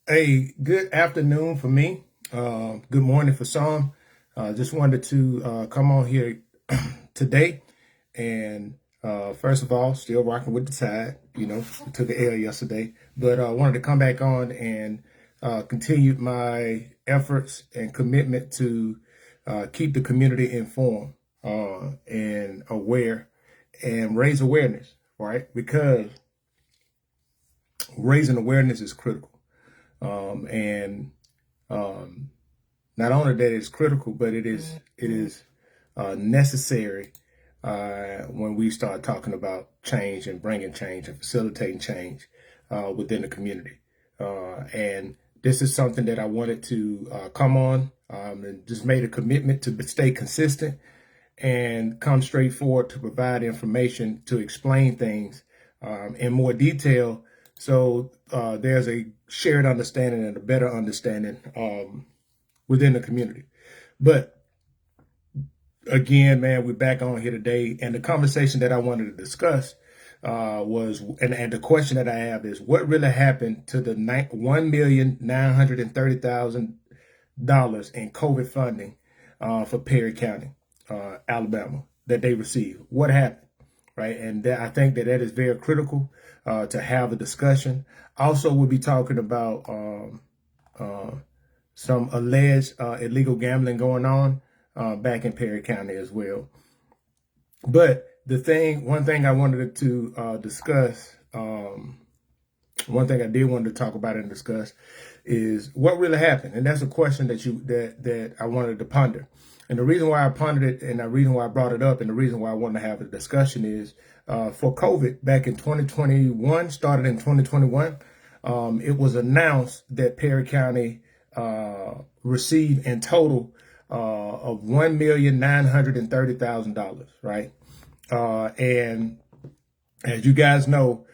Hey, good afternoon for me. Good morning for some. Just wanted to come on here today. And first of all, still rocking with the tide. We took an L yesterday. But I wanted to come back on and continue my efforts and commitment to keep the community informed and aware and raise awareness, right? Because raising awareness is critical. And not only that it's critical, but it is necessary when we start talking about change and bringing change and facilitating change within the community. And this is something that I wanted to come on and just made a commitment to stay consistent and come straight forward to provide information to explain things in more detail. So there's a shared understanding and a better understanding within the community. But again, man, we're back on here today. And the conversation that I wanted to discuss and the question that I have is, what really happened to the $1,930,000 in COVID funding for Perry County, Alabama, that they received? What happened? Right. And I think that is very critical to have a discussion. Also, we'll be talking about some alleged illegal gambling going on back in Perry County as well. But one thing I wanted to discuss, one thing I did want to talk about and discuss is what really happened. And that's a question that I wanted to ponder. And the reason why I pondered it and the reason why I brought it up and the reason why I wanted to have a discussion is for COVID back in 2021, started in 2021, it was announced that Perry County received in total of $1,930,000, right? And as you guys know,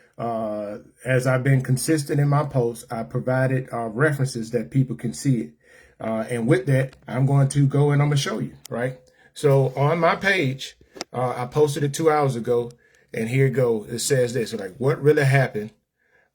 as I've been consistent in my posts, I provided references that people can see it. And with that, I'm going to go and I'm going to show you, right? So on my page, I posted it 2 hours ago, and here it goes. It says this, like, what really happened?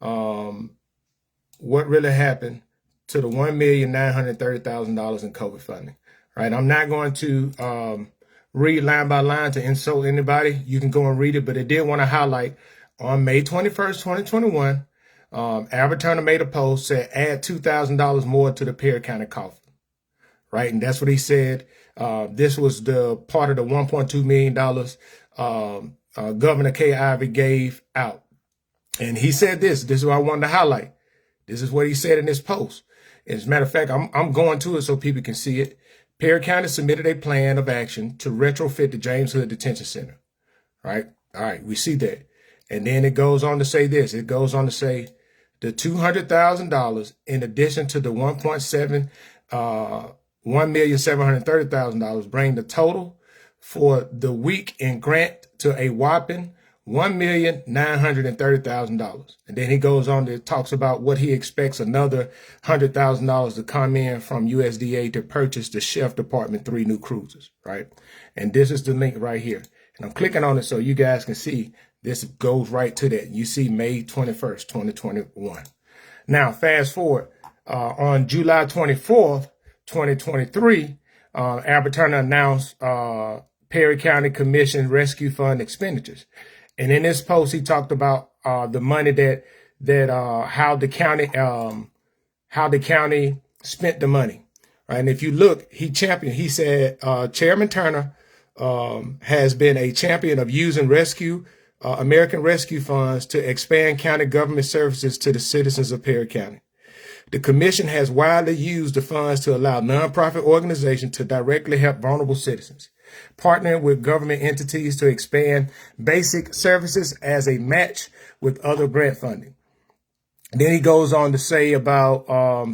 What really happened to the $1,930,000 in COVID funding, right? I'm not going to read line by line to insult anybody. You can go and read it, but I did want to highlight on May 21st, 2021, Albert Turner made a post, said add $2,000 more to the Perry County coffers, right? And that's what he said. This was the part of the $1.2 million Governor Kay Ivey gave out. And he said this is what I wanted to highlight. This is what he said in this post. As a matter of fact, I'm going to it so people can see it. Perry County submitted a plan of action to retrofit the James Hood Detention Center, right? All right, we see that. And then it goes on to say this. It goes on to say the $200,000 in addition to the $1,730,000 bring the total for the week in grant to a whopping $1,930,000. And then he goes on to talks about what he expects another $100,000 to come in from USDA to purchase the Sheriff Department 3 new cruisers, right? And this is the link right here. And I'm clicking on it so you guys can see this goes right to that. You see May 21st, 2021. Now, fast forward on July 24th, 2023, Albert Turner announced Perry County Commission Rescue Fund expenditures. And in this post, he talked about the money how the county spent the money. Right? And if you look, he said Chairman Turner has been a champion of using American rescue funds to expand county government services to the citizens of Perry County. The commission has widely used the funds to allow nonprofit organizations to directly help vulnerable citizens, partnering with government entities to expand basic services as a match with other grant funding. Then he goes on to say about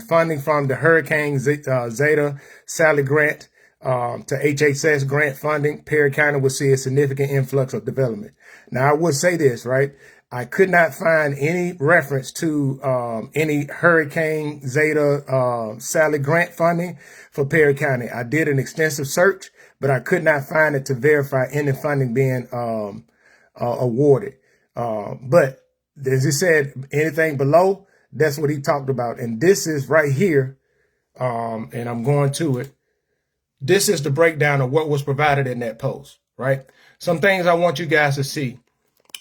funding from the Hurricane Zeta Sally grant to HHS grant funding. Perry County will see a significant influx of development. Now, I would say this, right? I could not find any reference to any Hurricane Zeta Sally grant funding for Perry County. I did an extensive search, but I could not find it to verify any funding being awarded. But as he said, anything below That's what he talked about. And this is right here. And I'm going to it. This is the breakdown of what was provided in that post, right? Some things I want you guys to see.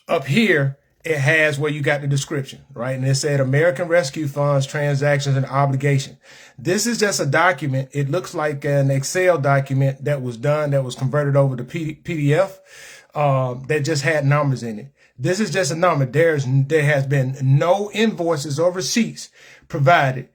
Up here, it has where you got the description, right? And it said American Rescue Funds, transactions, and obligation. This is just a document. It looks like an Excel document that was done, that was converted over to PDF, that just had numbers in it. This is just a number. There has been no invoices or receipts provided.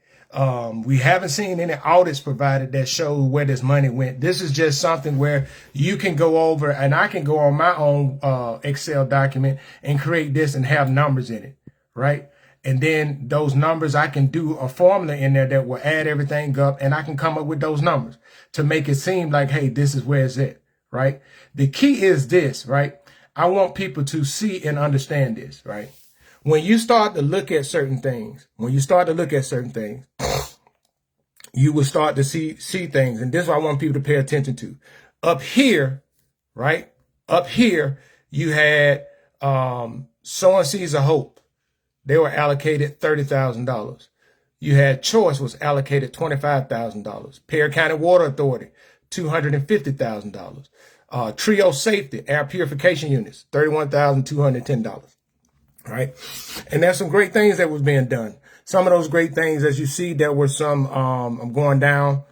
We haven't seen any audits provided that show where this money went. This is just something where you can go over, and I can go on my own Excel document and create this and have numbers in it, right? And then those numbers, I can do a formula in there that will add everything up, and I can come up with those numbers to make it seem like, hey, this is where it's at, right? The key is this, right? I want people to see and understand this, right? When you start to look at certain things, you will start to see things. And this is what I want people to pay attention to. Up here, right? Up here, you had Sowing Seeds of Hope. They were allocated $30,000. You had Choice was allocated $25,000. Perry County Water Authority, $250,000. Trio Safety, air purification units, $31,210. Right. And there's some great things that was being done. Some of those great things, as you see, there were some, I'm going down.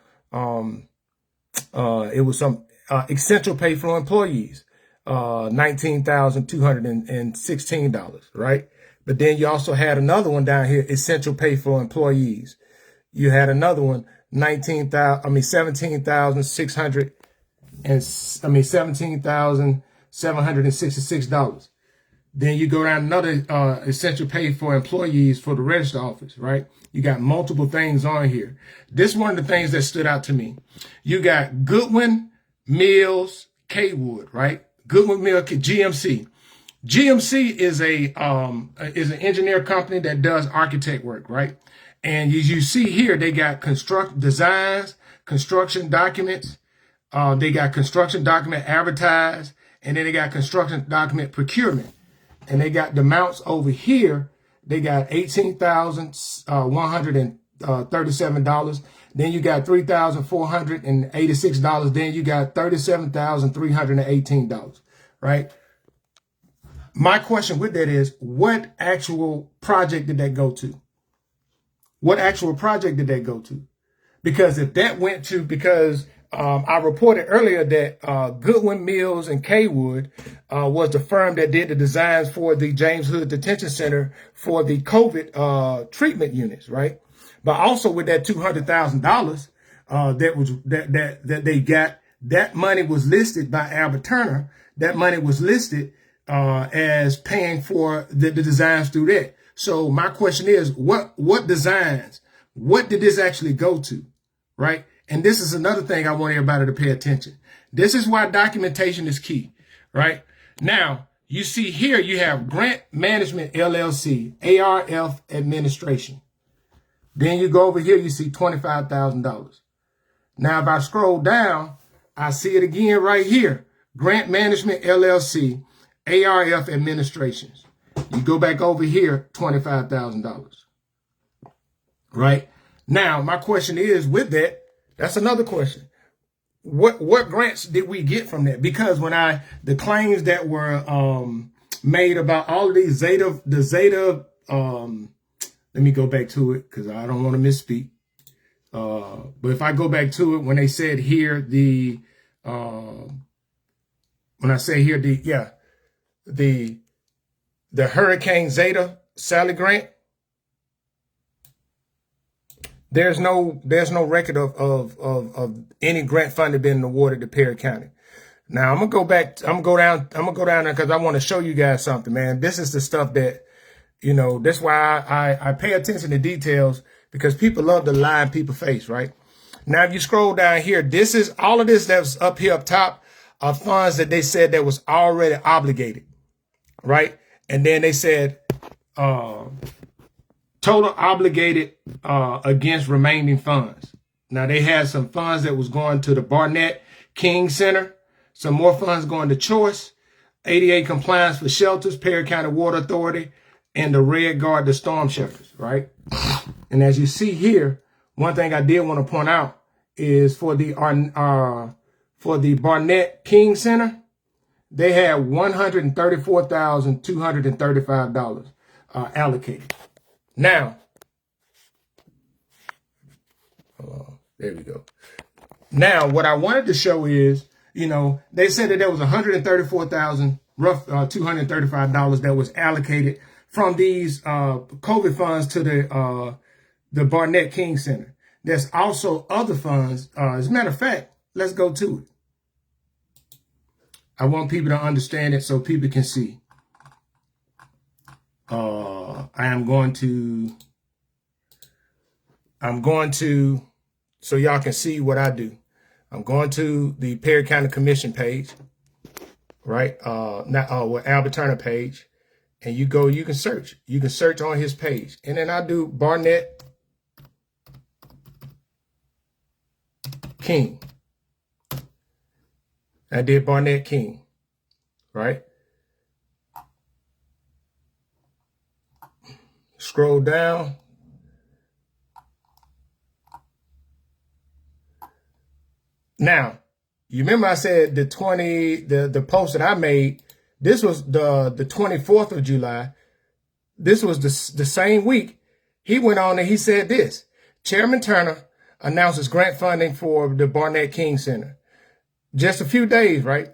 It was some, essential pay for employees, $19,216. Right. But then you also had another one down here, essential pay for employees. You had another one, $17,766. Then you go down another essential pay for employees for the register office, right? You got multiple things on here. This is one of the things that stood out to me. You got Goodwin, Mills, Kaywood, right? Goodwin, Mills, GMC. GMC is an engineer company that does architect work, right? And as you see here, they got designs, construction documents. They got construction document advertised, and then they got construction document procurement. And they got the amounts over here. They got $18,137. Then you got $3,486. Then you got $37,318, right? My question with that is, what actual project did that go to? What actual project did that go to? Because if that went to, I reported earlier that Goodwin, Mills, and Kaywood was the firm that did the designs for the James Hood Detention Center for the COVID treatment units, right? But also with that $200,000 that they got, that money was listed by Albert Turner. That money was listed as paying for the designs through that. So my question is, what designs? What did this actually go to, right? And this is another thing I want everybody to pay attention. This is why documentation is key, right? Now, you see here, you have Grant Management LLC, ARF Administration. Then you go over here, you see $25,000. Now, if I scroll down, I see it again right here. Grant Management LLC, ARF Administrations. You go back over here, $25,000. Right? Now, my question is, with that, that's another question. What grants did we get from that? Because when the claims that were made about all of these Zeta, let me go back to it because I don't want to misspeak. But if I go back to it, when they said here when I say here the Hurricane Zeta Sally Grant, there's no record of any grant funding being awarded to Perry County. Now I'm gonna go down there because I want to show you guys something, man. This is the stuff that, that's why I pay attention to details, because people love to lie in people's face, right? Now, if you scroll down here, this is all of this that's up here up top are funds that they said that was already obligated, right? And then they said total obligated against remaining funds. Now, they had some funds that was going to the Barnett King Center, some more funds going to Choice, ADA compliance for shelters, Perry County Water Authority, and the red guard the storm shelters, right? And as you see here, one thing I did want to point out is for the Barnett King Center, they had $134,235 allocated. Now, there we go. Now, what I wanted to show is, you know, they said that there was $134,235 that was allocated from these COVID funds to the Barnett King Center. There's also other funds. As a matter of fact, let's go to it. I want people to understand it so people can see. I'm going to, so y'all can see what I do. I'm going to the Perry County Commission page, right? With Albert Turner page, and you can search. You can search on his page, and then I do Barnett King. I did Barnett King, right? Scroll down. Now, you remember I said the post that I made, this was the 24th of July. This was the same week. He went on and he said this: Chairman Turner announces grant funding for the Barnett King Center. Just a few days, right?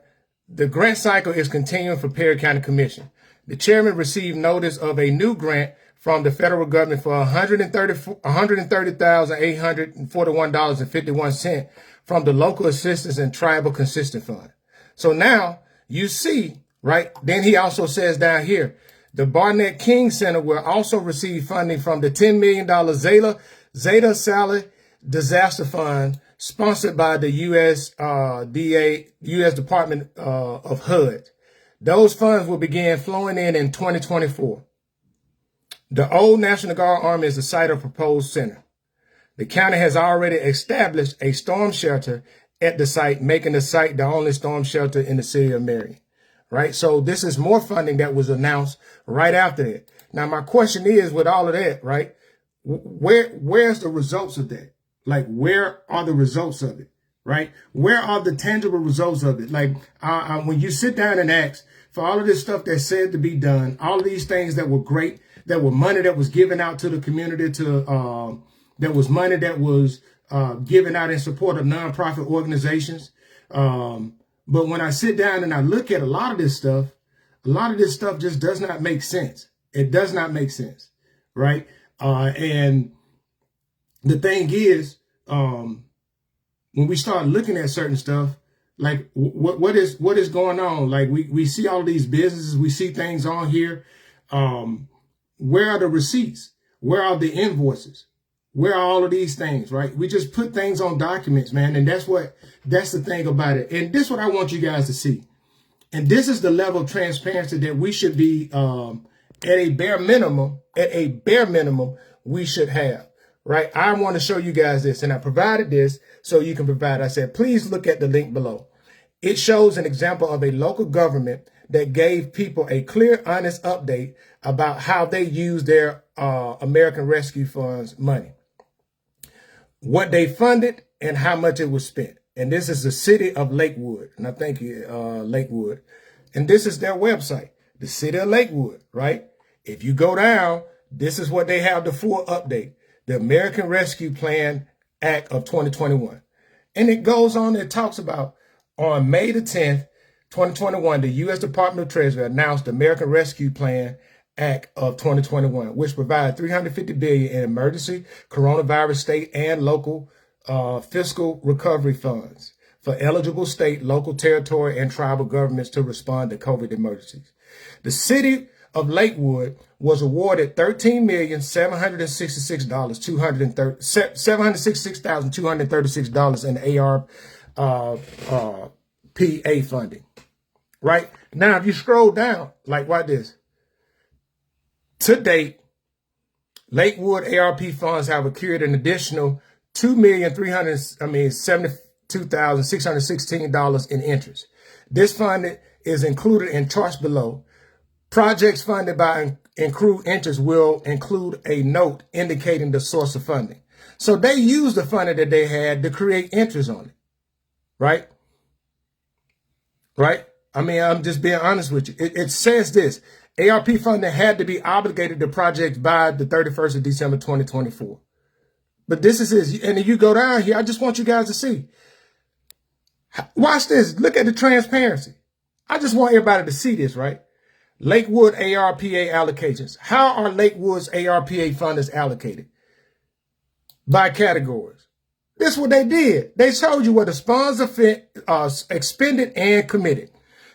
The grant cycle is continuing for Perry County Commission. The chairman received notice of a new grant from the federal government for $130,841.51 from the Local Assistance and Tribal Consistent Fund. So now you see, right? Then he also says down here, the Barnett King Center will also receive funding from the $10 million Zeta Sally Disaster Fund sponsored by the U.S. Department of HUD. Those funds will begin flowing in 2024. The old National Guard Army is the site of proposed center. The county has already established a storm shelter at the site, making the site the only storm shelter in the city of Marion. Right? So this is more funding that was announced right after that. Now, my question is, with all of that, right, where's the results of that? Like, where are the results of it? Right? Where are the tangible results of it? Like, when you sit down and ask for all of this stuff that's said to be done, all of these things that were great, that were money that was given out to the community, that was money that was given out in support of nonprofit organizations. But when I sit down and I look at a lot of this stuff just does not make sense. It does not make sense. Right? And the thing is, when we start looking at certain stuff, like what is going on? Like we see all these businesses, we see things on here. Where are the receipts? Where are the invoices? Where are all of these things, right? We just put things on documents, man. And that's the thing about it. And this is what I want you guys to see. And this is the level of transparency that we should be, at a bare minimum, we should have, right? I want to show you guys this, and I provided this so you can provide. I said, please look at the link below. It shows an example of a local government that gave people a clear, honest update about how they use their American Rescue Fund's money, what they funded, and how much it was spent. And this is the city of Lakewood. And I think Lakewood. And this is their website, the city of Lakewood, right? If you go down, this is what they have, the full update, the American Rescue Plan Act of 2021. And it goes on, it talks about on May the 10th, 2021, the U.S. Department of Treasury announced the American Rescue Plan Act of 2021, which provides $350 billion in emergency coronavirus state and local fiscal recovery funds for eligible state, local, territory, and tribal governments to respond to COVID emergencies. The city of Lakewood was awarded $766,236 in ARPA funding. Right? Now, if you scroll down, like what this, to date, Lakewood ARP funds have accrued an additional $2,372,616 in interest. This fund is included in charts below. Projects funded by accrued interest will include a note indicating the source of funding. So they used the funding that they had to create interest on it, right? Right? I mean, I'm just being honest with you. It says this: ARP funding had to be obligated to projects by the 31st of December 2024. But this is it. And if you go down here, I just want you guys to see. Watch this. Look at the transparency. I just want everybody to see this, right? Lakewood ARPA allocations. How are Lakewood's ARPA funders allocated? By categories. This is what they did. They showed you what the funds expended and committed.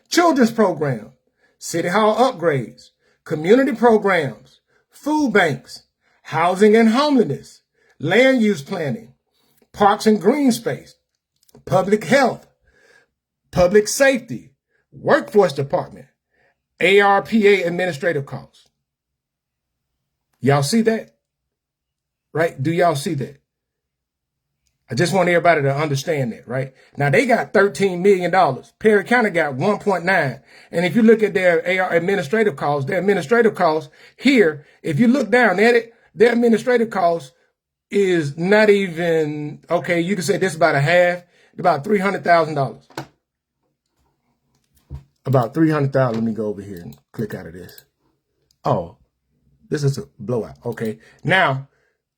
Children's program, city hall upgrades, community programs, food banks, housing and homelessness, land use planning, parks and green space, public health, public safety, workforce department, ARPA administrative costs. Y'all see that? Right? Do y'all see that? I just want everybody to understand that, right? Now, they got $13 million. Perry County got 1.9. And if you look at their administrative costs here, if you look down at it, their administrative costs is not even, okay, you can say this is about a half, about $300,000. About $300,000. Let me go over here and click out of this. Oh, this is a blowout. Okay. Now,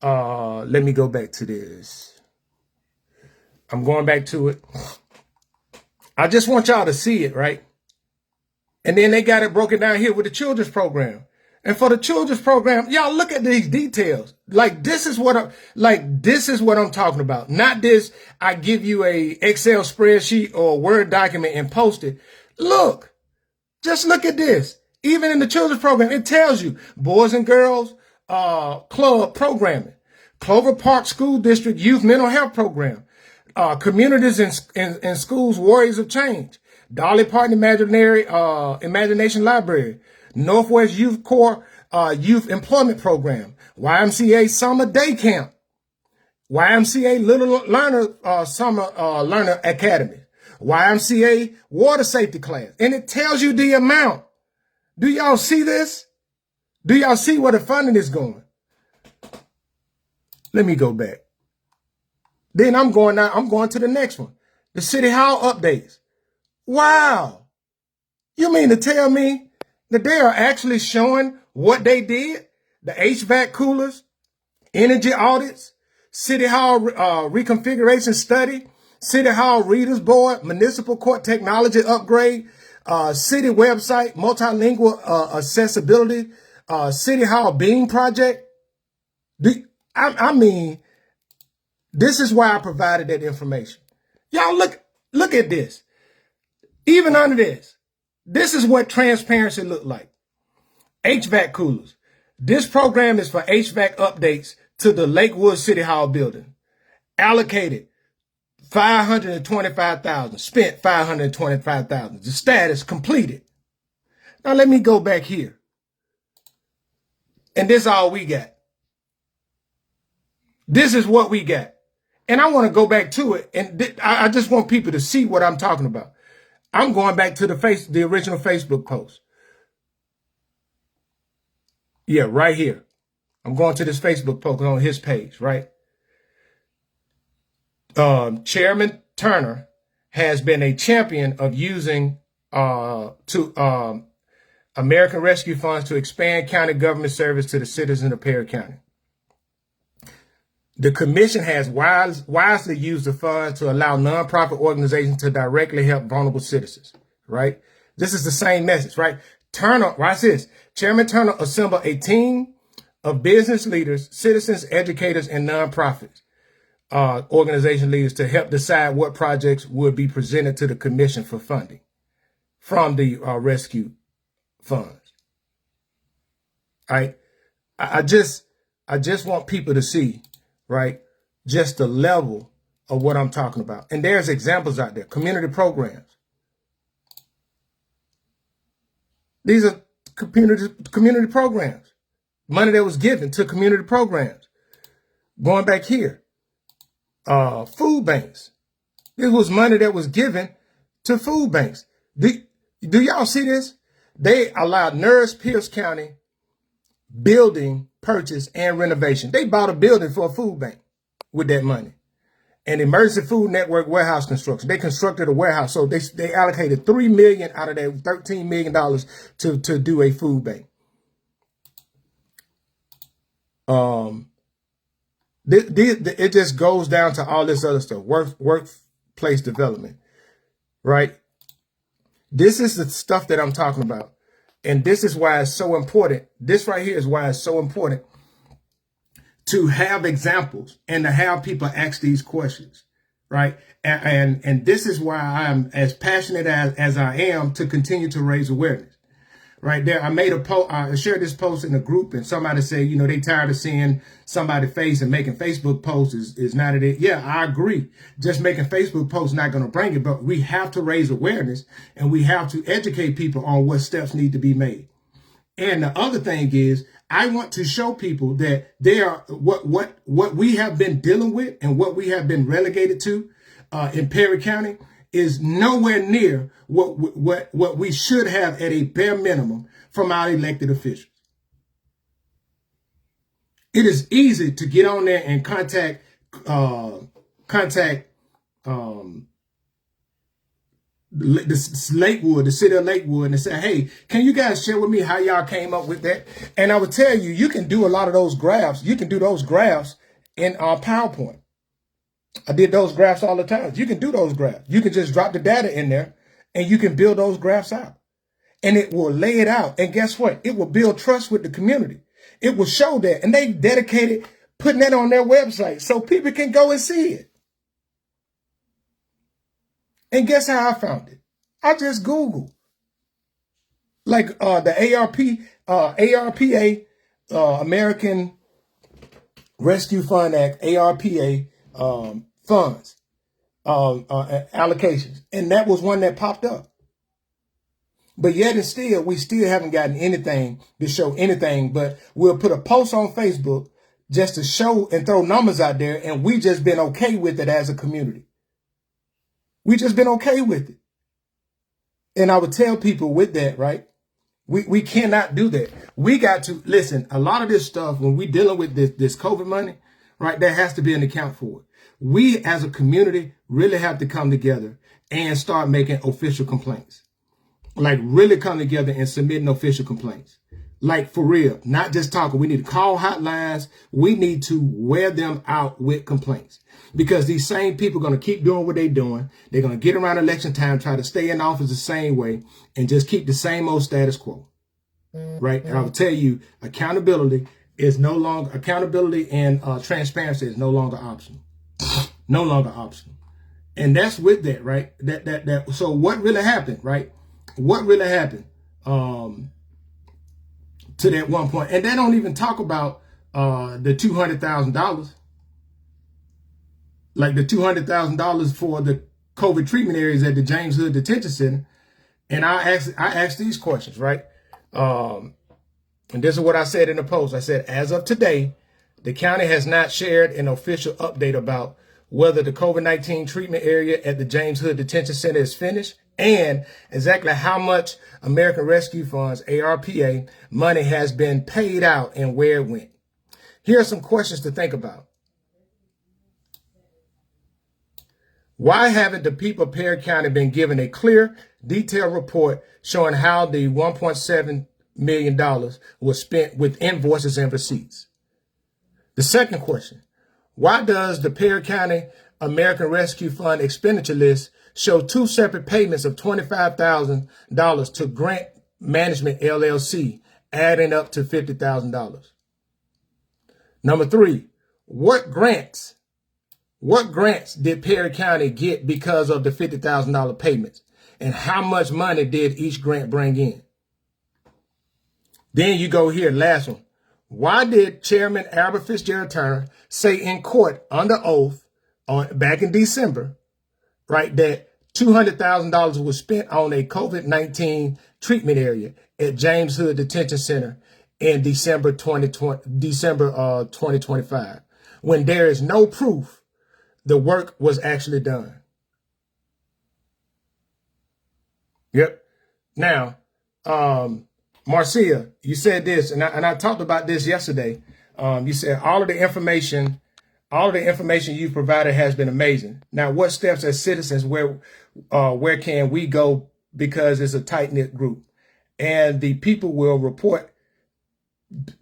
let me go back to this. I'm going back to it. I just want y'all to see it, right? And then they got it broken down here with the children's program. And for the children's program, y'all look at these details. Like this is what I'm talking about. Not this, I give you a Excel spreadsheet or a Word document and post it. Look, just look at this. Even in the children's program, it tells you boys and girls club programming, Clover Park School District Youth Mental Health Program, communities and schools, warriors of change, Dolly Parton Imagination Library, Northwest Youth Corps Youth Employment Program, YMCA Summer Day Camp, YMCA Little Learner Summer Learner Academy, YMCA Water Safety Class. And it tells you the amount. Do y'all see this? Do y'all see where the funding is going? Let me go back. Then I'm going to the next one. The City Hall updates. Wow. You mean to tell me that they are actually showing what they did? The HVAC coolers, energy audits, City Hall reconfiguration study, City Hall readers board, municipal court technology upgrade, city website, multilingual accessibility, City Hall Beam project. I mean, this is why I provided that information. Y'all look at this. Even under this, this is what transparency looked like. HVAC coolers. This program is for HVAC updates to the Lakewood City Hall building. Allocated $525,000. Spent $525,000. The status completed. Now let me go back here. And this is all we got. This is what we got. And I want to go back to it. And I just want people to see what I'm talking about. I'm going back to the original Facebook post. Yeah, right here. I'm going to this Facebook post on his page, right? Chairman Turner has been a champion of using American Rescue Funds to expand county government service to the citizens of Perry County. The commission has wisely used the funds to allow nonprofit organizations to directly help vulnerable citizens, right? This is the same message, right? Turner, watch this. Chairman Turner assembled a team of business leaders, citizens, educators, and nonprofits organization leaders to help decide what projects would be presented to the commission for funding from the rescue funds. All right. I just want people to see, right, just the level of what I'm talking about. And there's examples out there, community programs. These are community programs, money that was given to community programs. Going back here, food banks. This was money that was given to food banks. Do y'all see this? They allowed Pierce County building purchase and renovation. They bought a building for a food bank with that money. And Emergency Food Network warehouse construction. They constructed a warehouse. So they allocated $3 million out of their $13 million to do a food bank. It just goes down to all this other stuff. Workplace development, right? This is the stuff that I'm talking about. And this is why it's so important. This right here is why it's so important to have examples and to have people ask these questions, right? And this is why I'm as passionate as I am to continue to raise awareness. Right there, I made a post. I shared this post in a group, and somebody said, you know, they tired of seeing somebody's face and making Facebook posts is not it. Yeah, I agree. Just making Facebook posts not going to bring it, but we have to raise awareness and we have to educate people on what steps need to be made. And the other thing is, I want to show people that they are what we have been dealing with and what we have been relegated to in Perry County is nowhere near what we should have at a bare minimum from our elected officials. It is easy to get on there and contact Lakewood, the city of Lakewood, and say, hey, can you guys share with me how y'all came up with that? And I would tell you, you can do a lot of those graphs. You can do those graphs in PowerPoint. I did those graphs all the time. You can do those graphs. You can just drop the data in there and you can build those graphs out. And it will lay it out. And guess what? It will build trust with the community. It will show that. And they dedicated putting that on their website so people can go and see it. And guess how I found it? I just Googled. Like the ARPA, American Rescue Fund Act, ARPA funds, allocations. And that was one that popped up. But yet and still, we still haven't gotten anything to show anything, but we'll put a post on Facebook just to show and throw numbers out there. And we just been okay with it as a community. We just been okay with it. And I would tell people with that, right? We cannot do that. We got to listen. A lot of this stuff, when we dealing with this COVID money, right, there has to be an account for it. We as a community really have to come together and start making official complaints. Like really come together and submitting official complaints. Like for real, not just talking. We need to call hotlines. We need to wear them out with complaints. Because these same people are going to keep doing what they're doing. They're going to get around election time, try to stay in office the same way, and just keep the same old status quo. Right? And I will tell you, accountability and transparency is no longer optional. No longer optional. And that's with that, right? So what really happened, right? What really happened to that one point? And they don't even talk about the $200,000. Like the $200,000 for the COVID treatment areas at the James Hood Detention Center. And I asked these questions, right? And this is what I said in the post. I said, as of today, the county has not shared an official update about whether the COVID-19 treatment area at the James Hood Detention Center is finished and exactly how much American Rescue Funds, ARPA, money has been paid out and where it went. Here are some questions to think about. Why haven't the people of Perry County been given a clear, detailed report showing how the $1.7 million was spent with invoices and receipts? The second question, why does the Perry County American Rescue Fund expenditure list show two separate payments of $25,000 to Grant Management LLC, adding up to $50,000? Number three, what grants did Perry County get because of the $50,000 payments? And how much money did each grant bring in? Then you go here, last one. Why did Chairman Albert Fitzgerald Turner say in court under oath back in December, right, that $200,000 was spent on a COVID-19 treatment area at James Hood Detention Center in December 2025, when there is no proof the work was actually done? Yep. Now, Marcia, you said this, and I talked about this yesterday. You said all of the information you provided has been amazing. Now, what steps as citizens, where can we go, because it's a tight-knit group, and the people will report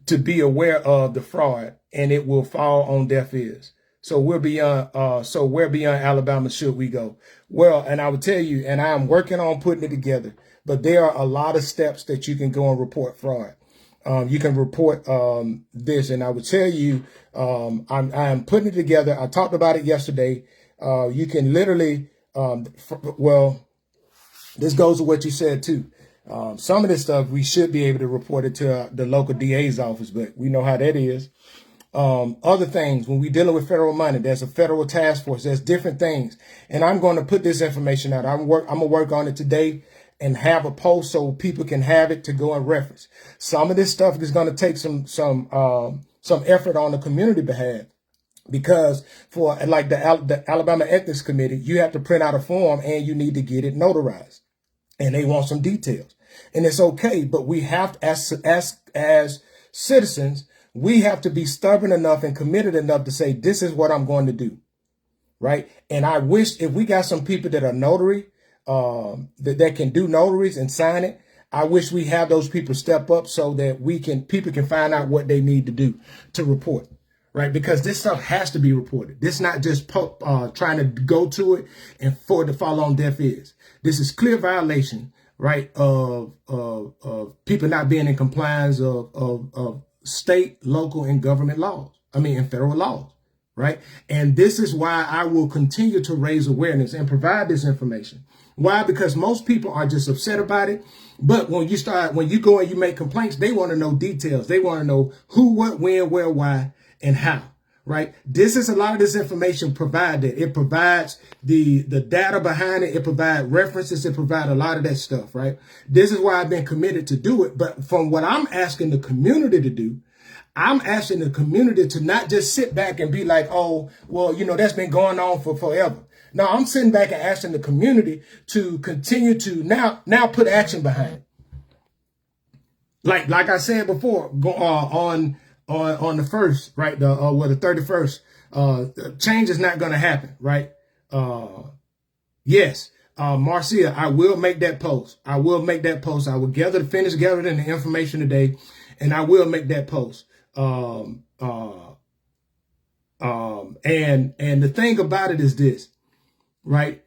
to be aware of the fraud, and it will fall on deaf ears. So where beyond Alabama should we go? Well, and I would tell you, and I'm working on putting it together, but there are a lot of steps that you can go and report fraud. You can report this, and I would tell you, I'm putting it together. I talked about it yesterday. You can literally, this goes to what you said too. Some of this stuff we should be able to report it to the local DA's office, but we know how that is. Other things, when we're dealing with federal money, there's a federal task force, there's different things. And I'm going to put this information out. I'm going to work on it today and have a post so people can have it to go and reference. Some of this stuff is going to take some effort on the community behalf, because for like the Alabama Ethics Committee, you have to print out a form and you need to get it notarized, and they want some details. And it's okay, but we have to, as citizens, we have to be stubborn enough and committed enough to say, this is what I'm going to do, right? And I wish if we got some people that are notary, that can do notaries and sign it, I wish we have those people step up so that people can find out what they need to do to report, right? Because this stuff has to be reported. This is not just trying to go to it and for it to fall on deaf ears. This is clear violation, right, of people not being in compliance of state, local, and government laws. And federal laws, right? And this is why I will continue to raise awareness and provide this information. Why? Because most people are just upset about it. But when you go and you make complaints, they want to know details. They want to know who, what, when, where, why, and how, right? This is a lot of this information provided. It provides the data behind it. It provides references. It provides a lot of that stuff, right? This is why I've been committed to do it. But from what I'm asking the community to do, I'm asking the community to not just sit back and be like, oh, well, that's been going on for forever. No, I'm sitting back and asking the community to continue to now put action behind it. Like I said before, on the first, right? The 31st, change is not going to happen, right? Yes, Marcia, I will make that post. I will finish gathering the information today, and I will make that post. And the thing about it is this, right?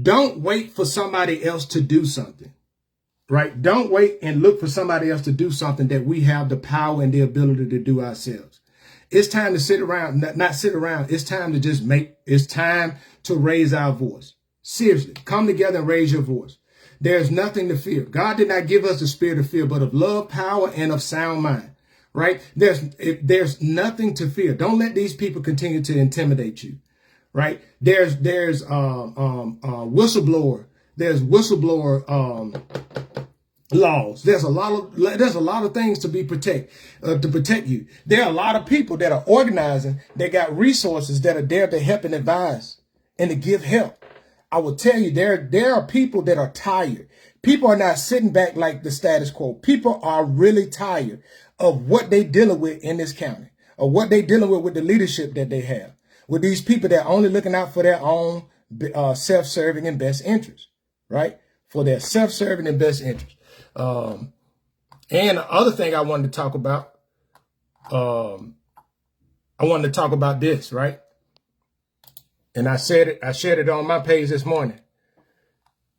Don't wait for somebody else to do something, right? Don't wait and look for somebody else to do something that we have the power and the ability to do ourselves. It's time to sit around, not sit around. It's time to it's time to raise our voice. Seriously, come together and raise your voice. There's nothing to fear. God did not give us the spirit of fear, but of love, power, and of sound mind, right? There's nothing to fear. Don't let these people continue to intimidate you. Right. There's whistleblower laws. There's a lot of things to protect you. There are a lot of people that are organizing. They got resources that are there to help and advise and to give help. I will tell you, there are people that are tired. People are not sitting back like the status quo. People are really tired of what they're dealing with in this county, or what they're dealing with the leadership that they have. With these people that are only looking out for their own self-serving and best interest, right? For their self-serving and best interest. And the other thing I wanted to talk about, this, right? And I shared it on my page this morning.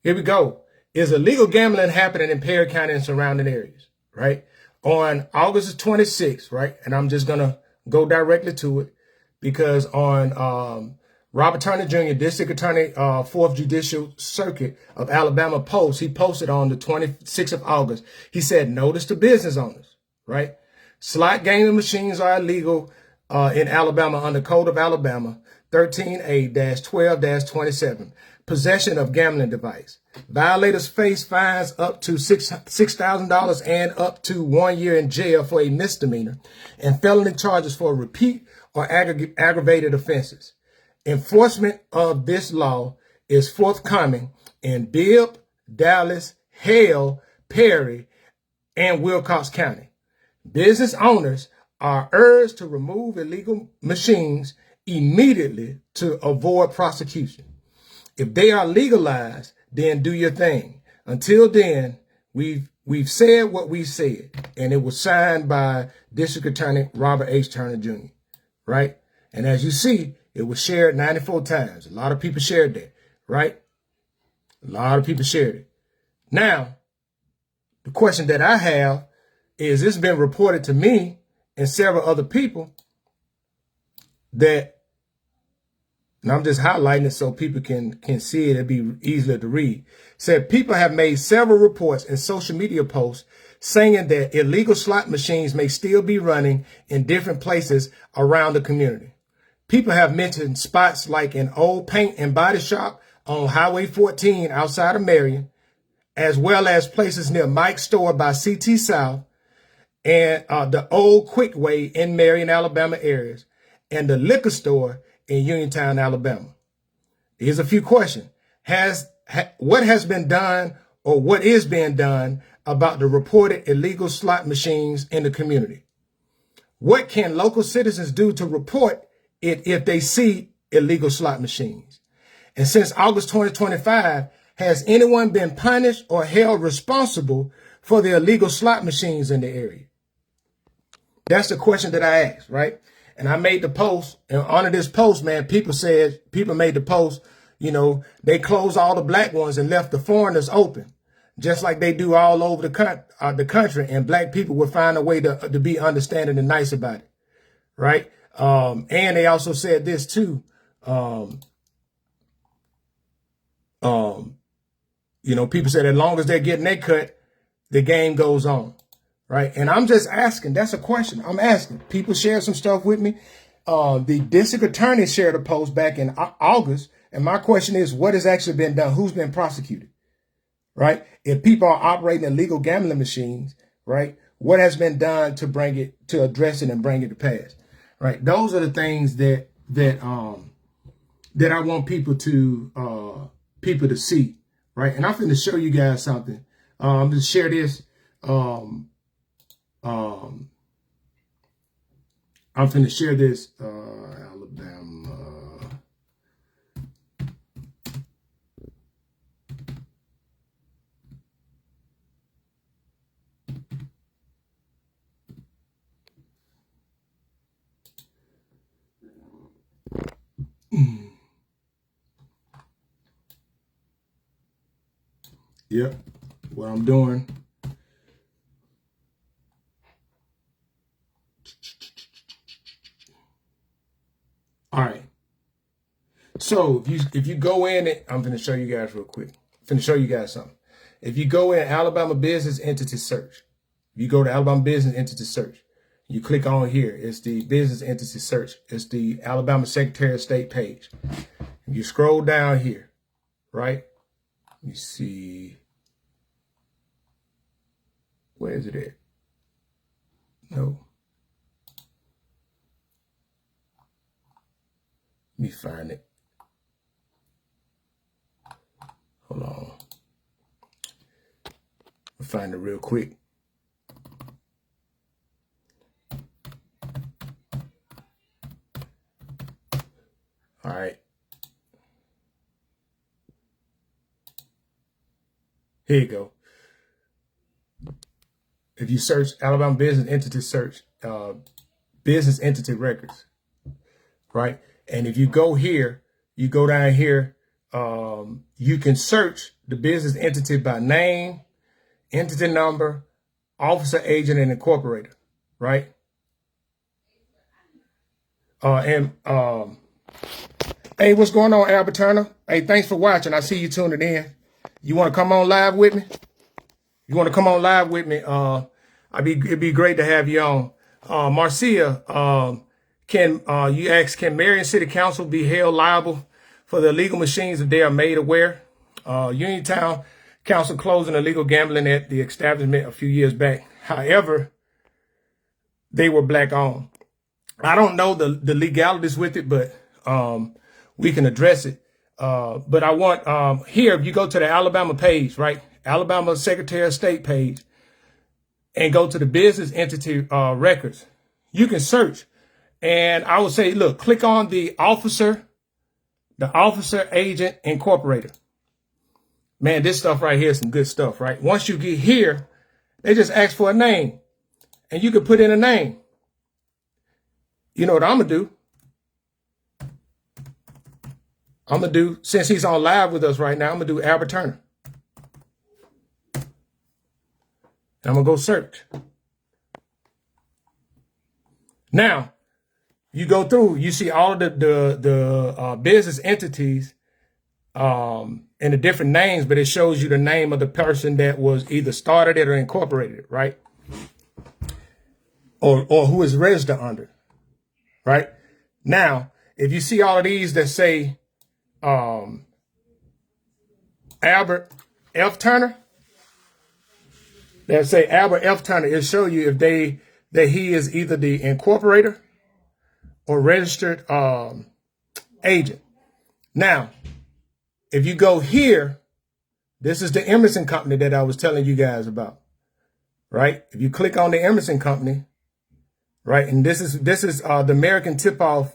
Here we go. Is illegal gambling happening in Perry County and surrounding areas, right? On August 26th, right? And I'm just going to go directly to it. Because on Robert Turner Jr., District Attorney, 4th Judicial Circuit of Alabama Post, he posted on the 26th of August. He said, notice to business owners, right? Slot gaming machines are illegal in Alabama under Code of Alabama 13A-12-27. Possession of gambling device. Violators face fines up to $6,000 and up to 1 year in jail for a misdemeanor, and felony charges for repeat or aggravated offenses. Enforcement of this law is forthcoming in Bibb, Dallas, Hale, Perry, and Wilcox County. Business owners are urged to remove illegal machines immediately to avoid prosecution. If they are legalized, then do your thing. Until then, we've said what we said, and it was signed by District Attorney Robert H. Turner Jr., right? And as you see, it was shared 94 times. A lot of people shared that, right? A lot of people shared it. Now, the question that I have is, it's been reported to me and several other people that, and I'm just highlighting it so people can see it and be easier to read, said people have made several reports and social media posts saying that illegal slot machines may still be running in different places around the community. People have mentioned spots like an old paint and body shop on Highway 14 outside of Marion, as well as places near Mike's store by CT South and the old Quick Way in Marion, Alabama areas, and the liquor store in Uniontown, Alabama. Here's a few questions. What has been done or what is being done about the reported illegal slot machines in the community? What can local citizens do to report it if they see illegal slot machines? And since August 2025, has anyone been punished or held responsible for the illegal slot machines in the area? That's the question that I asked, right? And I made the post, and under this post, man, people made the post, they closed all the black ones and left the foreigners open, just like they do all over the country, and black people would find a way to be understanding and nice about it, right? And they also said this too, people said as long as they're getting their cut, the game goes on. Right. And I'm just asking. That's a question I'm asking. People share some stuff with me. The district attorney shared a post back in August. And my question is, what has actually been done? Who's been prosecuted? Right. If people are operating illegal gambling machines, right, what has been done to address it and bring it to pass? Right. Those are the things that I want people to see. Right. And I'm going to show you guys something. I'm going to share this. I'm finna share this, Alabama. Yep, what I'm doing. All right. So if you go in, I'm going to show you guys real quick. I'm going to show you guys something. If you go in Alabama Business Entity Search, you go to Alabama Business Entity Search, you click on here. It's the Business Entity Search. It's the Alabama Secretary of State page. You scroll down here, right? You see, where is it at? No. Let me find it. Hold on. I'll find it real quick. All right. Here you go. If you search Alabama Business Entity Search, Business Entity Records, right? And if you go here, you go down here, you can search the business entity by name, entity number, officer, agent, and incorporator, right? Hey, what's going on, Albert Turner? Hey, thanks for watching. I see you tuning in. You want to come on live with me? You want to come on live with me? It'd be great to have you on. Marcia, you asked, can Marion City Council be held liable for the illegal machines if they are made aware? Uniontown Council closing illegal gambling at the establishment a few years back. However, they were black owned. I don't know the legalities with it, but we can address it. But I want here, if you go to the Alabama page, right? Alabama Secretary of State page and go to the business entity records, you can search. And I would say, look, click on the officer agent incorporated. Man, this stuff right here is some good stuff, right? Once you get here, they just ask for a name and you can put in a name. You know what I'm going to do? I'm going to do, since he's on live with us right now, I'm going to do Albert Turner. And I'm going to go search. Now, you go through, you see all of the business entities and the different names, but it shows you the name of the person that was either started it or incorporated it, right? Or who is registered under, right? Now, if you see all of these that say Albert F. Turner, that say Albert F. Turner, it'll show you if that he is either the incorporator or registered agent. Now, if you go here, this is the Emerson Company that I was telling you guys about, right? If you click on the Emerson Company, right, and this is the American Tip-Off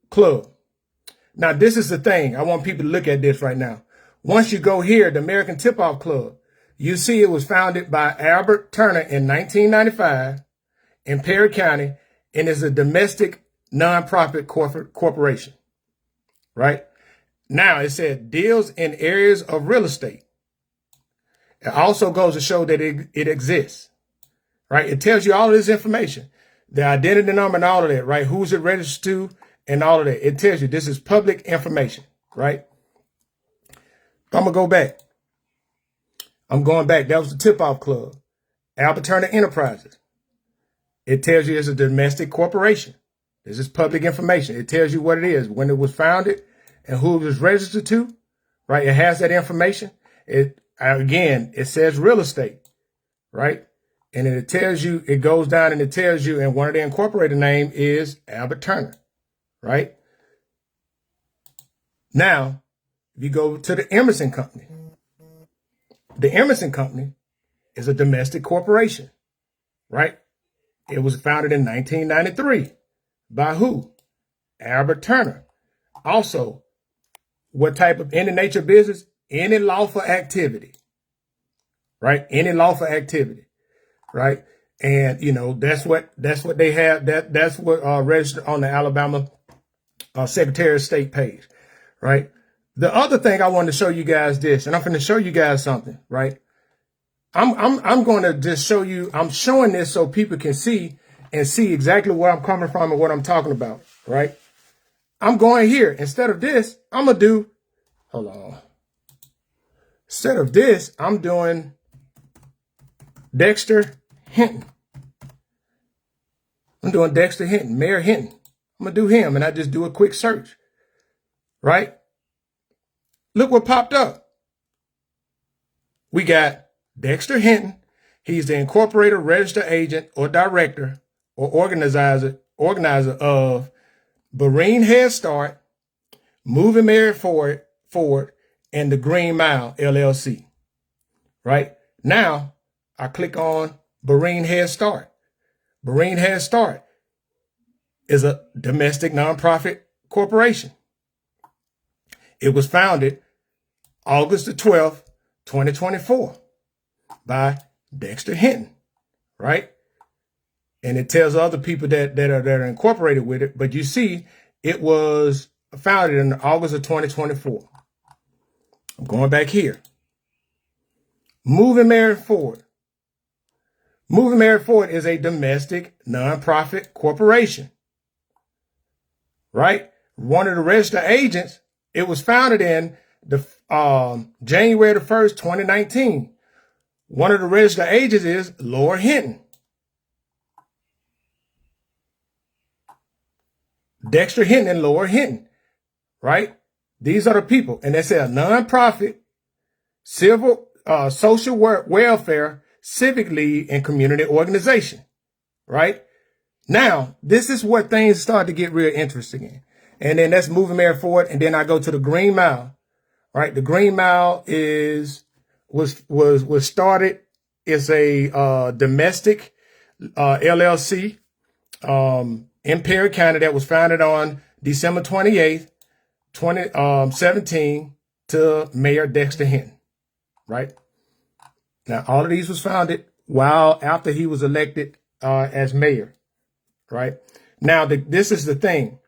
Club. Now, this is the thing. I want people to look at this right now. Once you go here, the American Tip-Off Club, you see it was founded by Albert Turner in 1995 in Perry County, and is a domestic nonprofit corporation, right? Now, it said deals in areas of real estate. It also goes to show that it exists, right? It tells you all of this information, the identity number and all of that, right? Who's it registered to and all of that. It tells you this is public information, right? I'm going to go back. I'm going back. That was the Tip-Off Club. Albert Turner Enterprises. It tells you it's a domestic corporation. This is public information. It tells you what it is, when it was founded, and who it was registered to, right? It has that information. Again, it says real estate, right? And then it tells you, it goes down and it tells you, and one of the incorporated name is Albert Turner, right? Now, if you go to the Emerson Company, the Emerson Company is a domestic corporation, right? It was founded in 1993 by who? Albert Turner. Also, what type of any nature business? Any lawful activity, right? Any lawful activity, right? And you know that's what they have. That's what registered on the Alabama Secretary of State page, right? The other thing I wanted to show you guys this, and I'm going to show you guys something, right? I'm going to just show you. I'm showing this so people can see and see exactly where I'm coming from and what I'm talking about, right? I'm going here. Instead of this, I'm going to do, hold on. Instead of this, I'm doing Dexter Hinton. I'm doing Dexter Hinton, Mayor Hinton. I'm going to do him, and I just do a quick search, right? Look what popped up. We got Dexter Hinton. He's the incorporated registered agent or director or organizer of Barine Head Start, Moving Mary Ford, and the Green Mile, LLC. Right? Now, I click on Barine Head Start. Barine Head Start is a domestic nonprofit corporation. It was founded August the 12th, 2024 by Dexter Hinton, right? And it tells other people that are incorporated with it. But you see, it was founded in August of 2024. I'm going back here. Moving Mary Ford. Moving Mary Ford is a domestic nonprofit corporation, right? One of the registered agents, it was founded in the January the 1st, 2019. One of the registered agents is Laura Hinton. Dexter Hinton and Laura Hinton, right? These are the people. And they say a nonprofit, civil, social welfare, civic league, and community organization, right? Now, this is where things start to get real interesting in. And then that's Moving Mary Forward. And then I go to the Green Mile, right? The Green Mile was started. It's a domestic LLC in Perry County that was founded on December 28th, 2017 to Mayor Dexter Hinton, right? Now, all of these was founded while after he was elected as mayor, right? Now, this is the thing.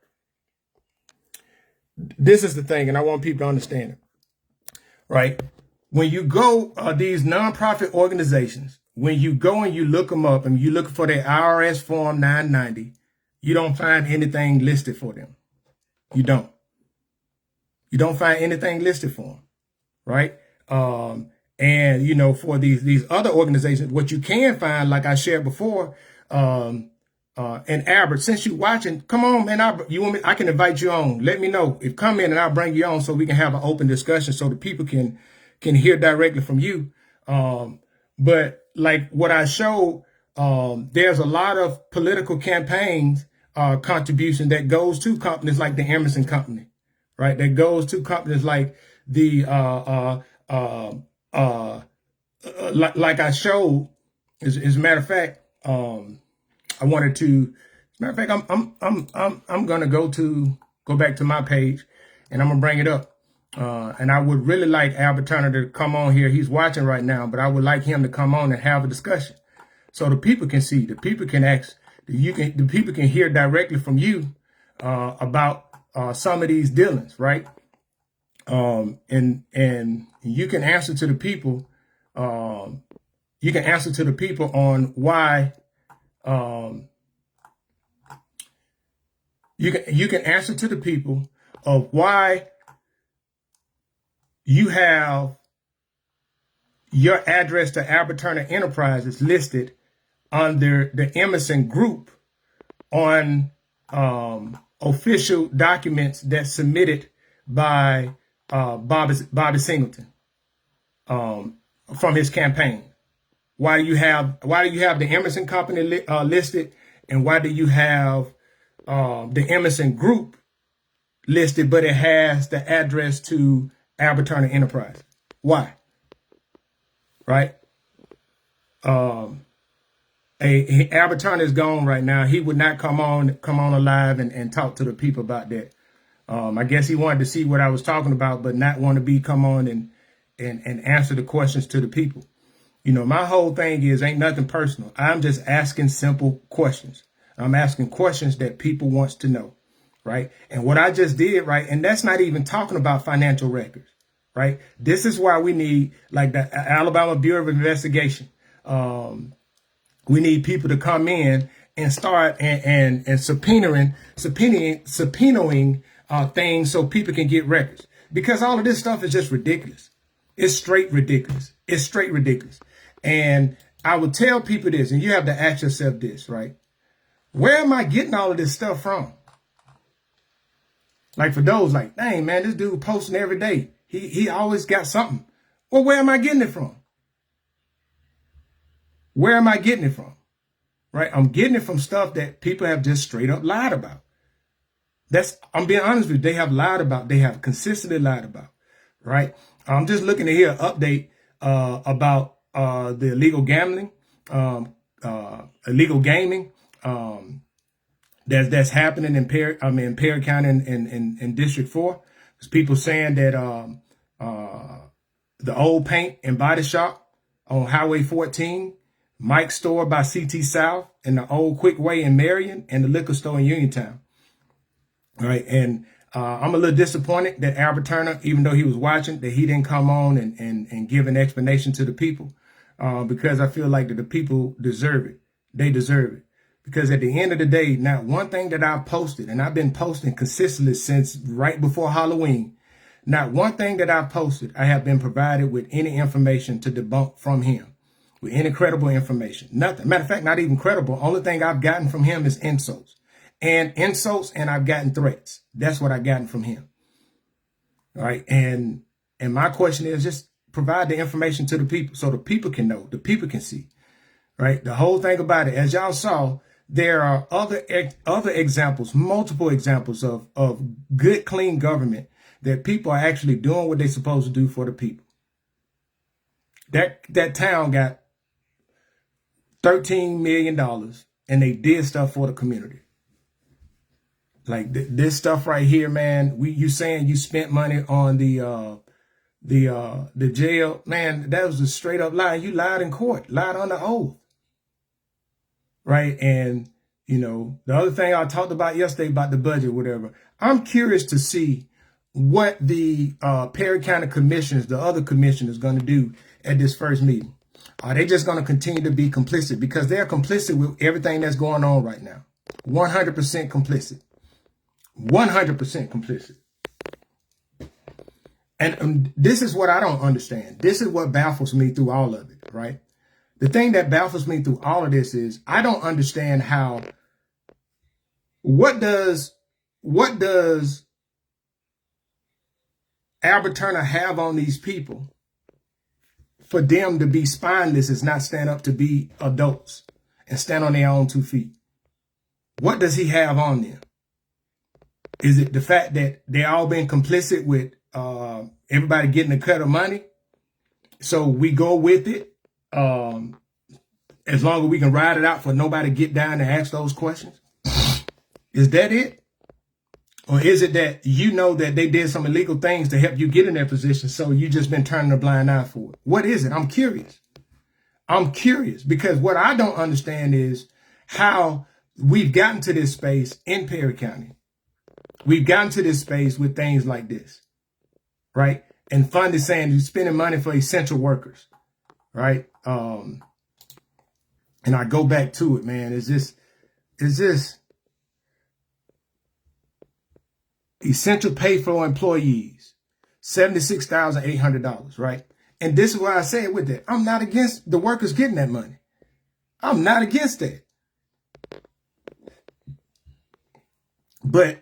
This is the thing, and I want people to understand it, right? When you go these nonprofit organizations, when you go and you look them up and you look for their IRS Form 990, you don't find anything listed for them. You don't. You don't find anything listed for them, right? And you know, for these other organizations, what you can find, like I shared before, and Albert, since you watching, come on, man. I can invite you on. Let me know if come in and I'll bring you on so we can have an open discussion so the people can hear directly from you. But like what I showed, there's a lot of political campaigns contribution that goes to companies like the Emerson Company, right? That goes to companies like the like I showed. As a matter of fact, I wanted to. As a matter of fact, I'm gonna go back to my page, and I'm gonna bring it up. And I would really like Albert Turner to come on here. He's watching right now, but I would like him to come on and have a discussion, so the people can see, the people can ask, the people can hear directly from you about some of these dealings, right? And you can answer to the people. You can answer to the people on why. You can answer to the people of why you have your address to Albert Turner Enterprises listed under the Emerson Group on official documents that's submitted by Bobby Singleton from his campaign. Why do you have the Emerson Company listed, and why do you have the Emerson Group listed, but it has the address to Albert Turner Enterprise? Why? Right? Albert Turner is gone right now. He would not come on alive and talk to the people about that. I guess he wanted to see what I was talking about, but not want to come on and answer the questions to the people. You know, my whole thing ain't nothing personal. I'm just asking simple questions. I'm asking questions that people wants to know, right? And what I just did, right, and that's not even talking about financial records, right? This is why we need, like, the Alabama Bureau of Investigation. We need people to come in and start and subpoenaing things so people can get records, because all of this stuff is just ridiculous. It's straight ridiculous. It's straight ridiculous. And I would tell people this, and you have to ask yourself this, right? Where am I getting all of this stuff from? Like, for those like, dang, man, this dude posting every day. He always got something. Well, where am I getting it from? Where am I getting it from? Right? I'm getting it from stuff that people have just straight up lied about. I'm being honest with you. They have lied about. They have consistently lied about. Right? I'm just looking to hear an update about the illegal gambling, illegal gaming that's happening in Perry County and District 4. There's people saying that the old paint and body shop on Highway 14, Mike's store by CT South, and the old Quick Way in Marion, and the liquor store in Uniontown. All right, and I'm a little disappointed that Albert Turner, even though he was watching, that he didn't come on and give an explanation to the people, because I feel like that the people deserve it. They deserve it. Because at the end of the day, now, one thing that I've posted, and I've been posting consistently since right before Halloween, not one thing that I've posted, I have been provided with any information to debunk from him, with any credible information. Nothing. Matter of fact, not even credible. Only thing I've gotten from him is insults. And I've gotten threats. That's what I've gotten from him. All right. And my question is, just provide the information to the people so the people can know, the people can see. Right. The whole thing about it, as y'all saw, there are other examples, multiple examples of good, clean government that people are actually doing what they're supposed to do for the people. That town got $13 million and they did stuff for the community. Like this stuff right here, man. You saying you spent money on the jail, man? That was a straight up lie. You lied in court, lied on the oath, right? And you know the other thing I talked about yesterday about the budget, whatever. I'm curious to see what the Perry County commissioners, the other commissioners, going to do at this first meeting. Are they just going to continue to be complicit? Because they're complicit with everything that's going on right now. 100% complicit. 100% complicit. And this is what I don't understand. This is what baffles me through all of it, right? The thing that baffles me through all of this is I don't understand how, what does Albert Turner have on these people for them to be spineless and not stand up to be adults and stand on their own 2 feet? What does he have on them? Is it the fact that they all been complicit with everybody getting a cut of money? So we go with it as long as we can ride it out for nobody to get down and ask those questions? Is that it? Or is it that you know that they did some illegal things to help you get in their position, so you just been turning a blind eye for it? What is it? I'm curious. I'm curious because what I don't understand is how we've gotten to this space in Perry County. We've gotten to this space with things like this, right? And fund is saying you're spending money for essential workers, right? And I go back to it, man. Is this essential pay for employees, $76,800, right? And this is why I say it with that. I'm not against the workers getting that money. I'm not against that. But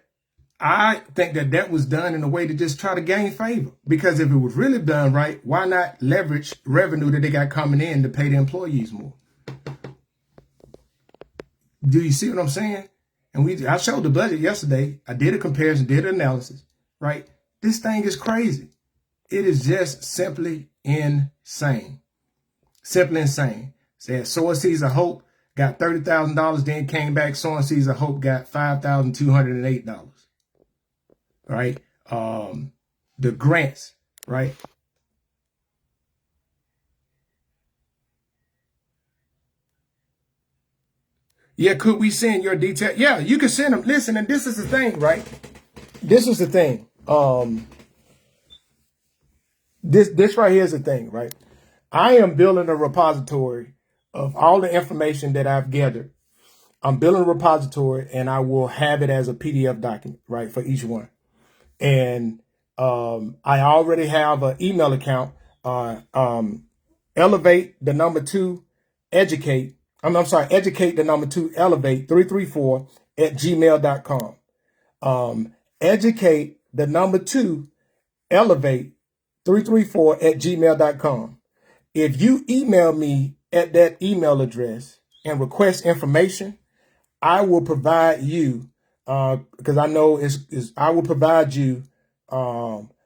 I think that was done in a way to just try to gain favor. Because if it was really done right, why not leverage revenue that they got coming in to pay the employees more? Do you see what I'm saying? And I showed the budget yesterday. I did a comparison, did an analysis, right? This thing is crazy. It is just simply insane. Simply insane. Said Sowing Seeds of Hope got $30,000, then came back. Sowing Seeds of Hope got $5,208. Right? The grants, right? Yeah, could we send your detail? Yeah, you can send them. Listen, and this is the thing, right? This is the thing. This right here is the thing, right? I am building a repository of all the information that I've gathered. I'm building a repository and I will have it as a PDF document, right, for each one. And I already have an email account, elevate the number 2, educate. Educate the number 2, elevate 334 at gmail.com. Educate the number 2, elevate 334 at gmail.com. If you email me at that email address and request information, I will provide you, because I know I will provide you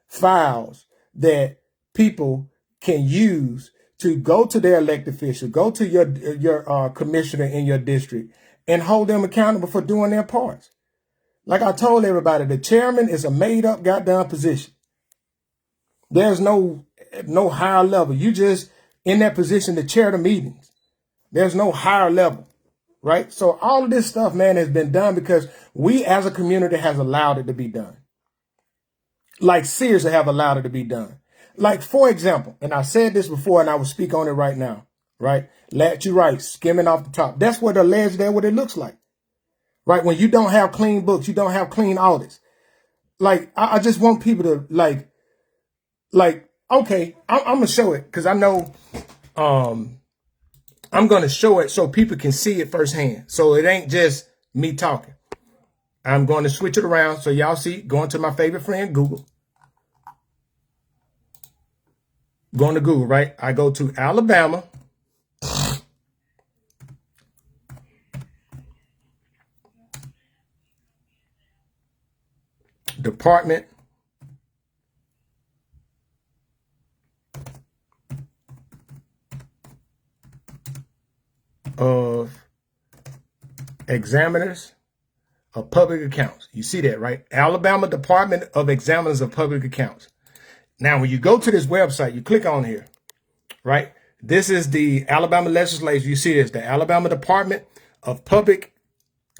files that people can use to go to their elected official, go to your commissioner in your district, and hold them accountable for doing their parts. Like I told everybody, the chairman is a made-up goddamn position. There's no higher level. You just in that position to chair the meetings. There's no higher level, right? So all of this stuff, man, has been done because we as a community has allowed it to be done. Like seriously have allowed it to be done. Like, for example, and I said this before and I will speak on it right now, right? You're right, skimming off the top. That's what alleged there, what it looks like, right? When you don't have clean books, you don't have clean audits. Like, I just want people to like, okay, I'm going to show it because I know I'm going to show it so people can see it firsthand. So it ain't just me talking. I'm going to switch it around so y'all see, going to my favorite friend, Google. Going to Google, right? I go to Alabama. Department Examiners of Public Accounts. You see that, right? Alabama Department of Examiners of Public Accounts. Now, when you go to this website, you click on here, right? This is the Alabama legislature. You see this, the Alabama Department of Public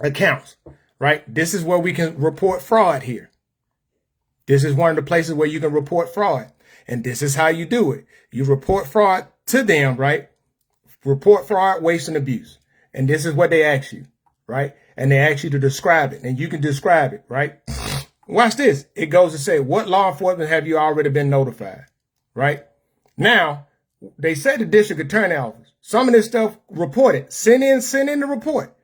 Accounts, right? This is where we can report fraud here. This is one of the places where you can report fraud. And this is how you do it. You report fraud to them, right? Report fraud, waste, and abuse. And this is what they ask you, right? And they ask you to describe it. And you can describe it, right? Watch this. It goes to say, what law enforcement have you already been notified, right? Now, they said the district attorney office. Some of this stuff reported. Send in the report.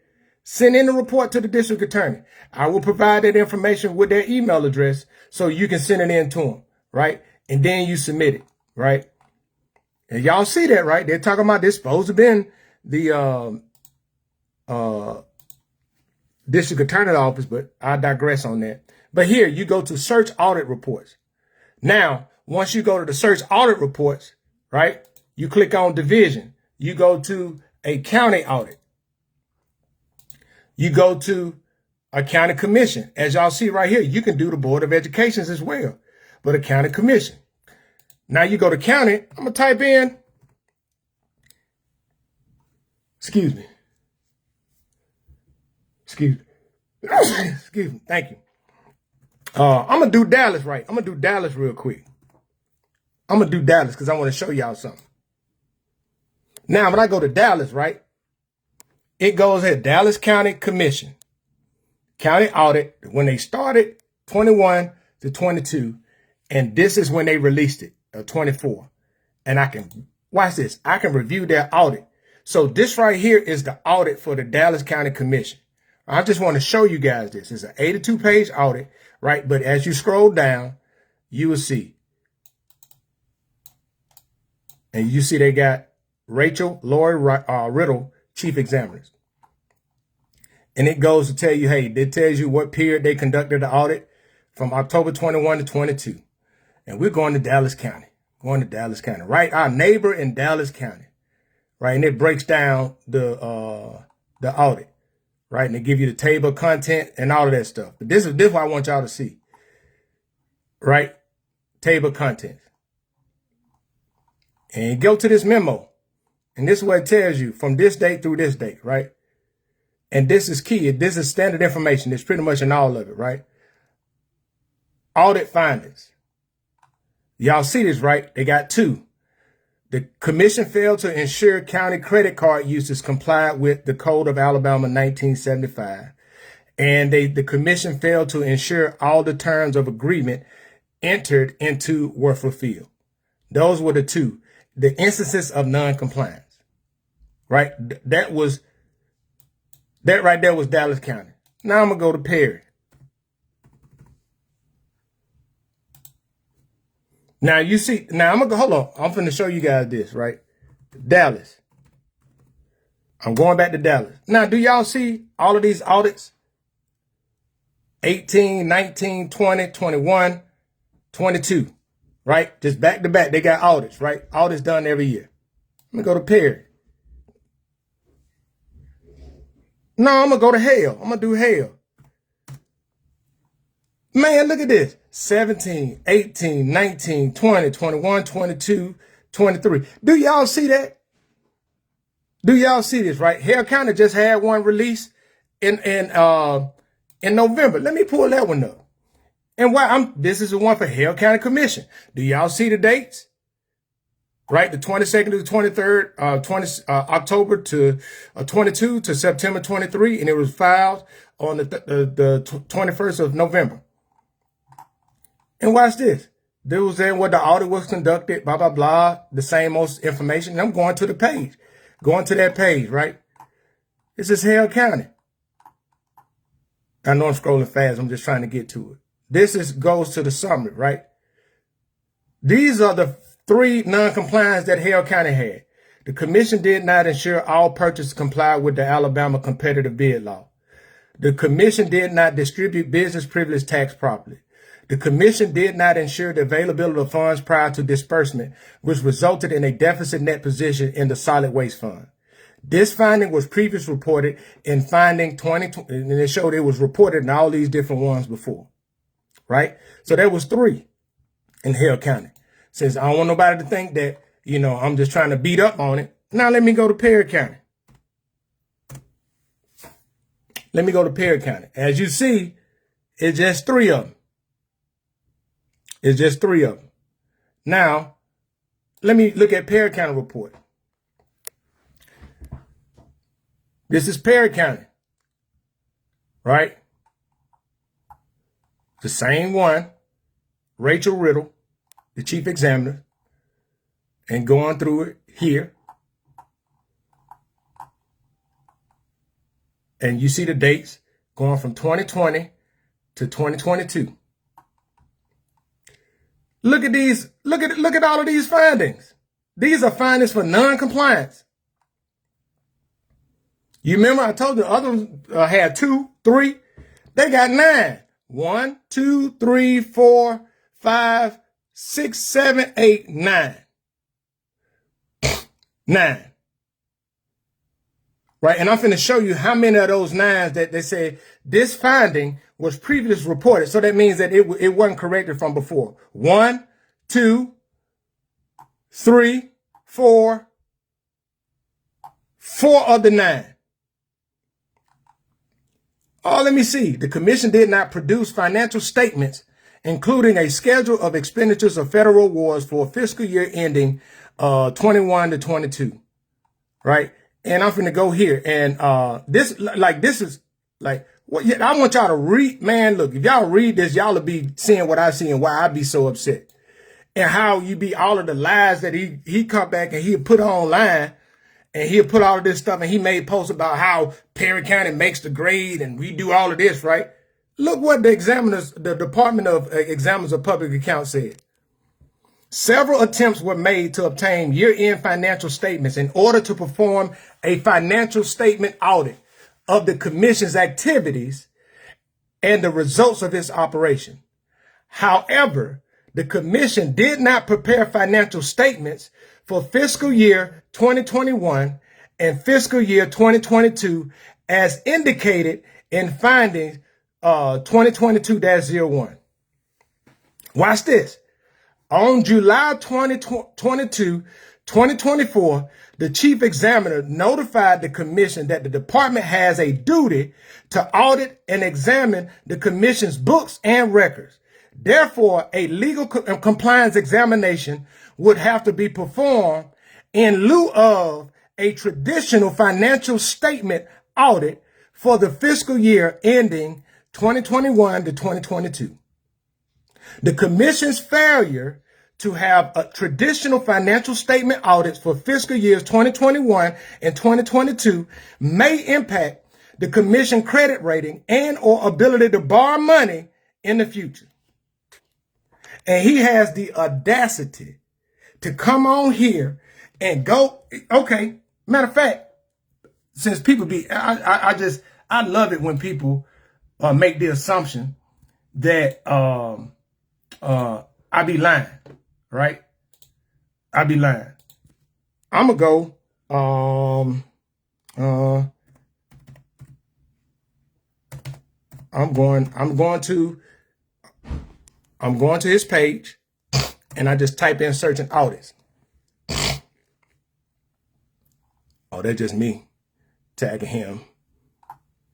Send in the report to the district attorney. I will provide that information with their email address so you can send it in to them, right? And then you submit it, right? And y'all see that, right? They're talking about this supposed to have been the district attorney office, but I digress on that. But here you go to search audit reports. Now, once you go to the search audit reports, right? You click on division. You go to a county audit. You go to a county commission. As y'all see right here, you can do the Board of Education as well, but a county commission. Now you go to county. I'm going to type in, excuse me. Excuse me. Thank you. I'm going to do Dallas right. I'm going to do Dallas real quick. I'm going to do Dallas because I want to show y'all something. Now, when I go to Dallas, right, it goes here, Dallas County Commission, county audit, when they started 21 to 22, and this is when they released it, 24. And I can, watch this, I can review their audit. So this right here is the audit for the Dallas County Commission. I just want to show you guys this. It's an 82-page audit, right? But as you scroll down, you will see. And you see they got Rachel Lori Riddle, chief examiners. And it goes to tell you, hey, it tells you what period they conducted the audit from October 21 to 22. And we're going to Dallas County, right? Our neighbor in Dallas County, right? And it breaks down the audit, right? And they give you the table of content and all of that stuff. But this is what I want y'all to see, right? Table of contents. And go to this memo. And this is what it tells you from this date through this date, right? And this is key. This is standard information. It's pretty much in all of it, right? Audit findings. Y'all see this, right? They got two. The commission failed to ensure county credit card uses complied with the Code of Alabama 1975. And the commission failed to ensure all the terms of agreement entered into were fulfilled. Those were the two. The instances of non-compliance, right? That right there was Dallas County. Now I'm going to go to Perry. Now you see, now I'm going to go, hold on. I'm going to show you guys this, right? Dallas. I'm going back to Dallas. Now, do y'all see all of these audits? 18, 19, 20, 21, 22. Right? Just back to back. They got audits, right? Audits done every year. Let me go to Perry. No, I'm going to go to Hale. I'm going to do Hale. Man, look at this. 17, 18, 19, 20, 21, 22, 23. Do y'all see that? Do y'all see this, right? Hale County just had one release in November. Let me pull that one up. And this is the one for Hale County Commission. Do y'all see the dates? Right, the 22nd to the 23rd, October to 22 to September 23, and it was filed on the 21st of November. And watch this. There was then where the audit was conducted, blah, blah, blah, the same old information. And I'm going to the page, going to that page, right? This is Hale County. I know I'm scrolling fast. I'm just trying to get to it. This goes to the summary, right? These are the 3 non-compliance that Hale County had. The commission did not ensure all purchases complied with the Alabama competitive bid law. The commission did not distribute business privilege tax properly. The commission did not ensure the availability of funds prior to disbursement, which resulted in a deficit net position in the solid waste fund. This finding was previously reported in finding 2020, and it showed it was reported in all these different ones before, right? So there was 3 in Hale County. Since I don't want nobody to think that, I'm just trying to beat up on it. Now let me go to Perry County. Let me go to Perry County. As you see, it's just 3 of them. It's just 3 of them. Now, let me look at Perry County report. This is Perry County, right? The same one, Rachel Riddle, the chief examiner, and going through it here. And you see the dates going from 2020 to 2022. Look at these. Look at all of these findings. These are findings for non-compliance. You remember I told you the others had 2, 3. They got 9. 1, 2, 3, 4, 5, 6, 7, 8, 9. 9. Right, and I'm finna show you how many of those 9s that they say this finding was previously reported. So that means that it wasn't corrected from before. 1, 2, 3, 4. 4 of the 9. Oh, let me see. The commission did not produce financial statements, including a schedule of expenditures of federal awards for fiscal year ending 21 to 22. Right. And I'm finna go here. And this is what I want y'all to read. Man, look, if y'all read this, y'all will be seeing what I see and why I be so upset. And how you be all of the lies that he come back and he'll put online. And he'll put all of this stuff, and he made posts about how Perry County makes the grade and we do all of this, right? Look what the Department of Examiners of Public Accounts said. Several attempts were made to obtain year-end financial statements in order to perform a financial statement audit of the commission's activities and the results of its operation. However, the commission did not prepare financial statements for fiscal year 2021 and fiscal year 2022 as indicated in findings 2022-01. Watch this. On July 22, 2024, the chief examiner notified the commission that the department has a duty to audit and examine the commission's books and records. Therefore, a legal compliance examination would have to be performed in lieu of a traditional financial statement audit for the fiscal year ending 2021 to 2022. The commission's failure to have a traditional financial statement audits for fiscal years 2021 and 2022 may impact the commission credit rating and or ability to borrow money in the future. And he has the audacity to come on here and go, okay, matter of fact, since people I love it when people make the assumption that I be lying, right? I be lying. I'm gonna go, I'm going to his page and I just type in searching audits. Oh, that's just me tagging him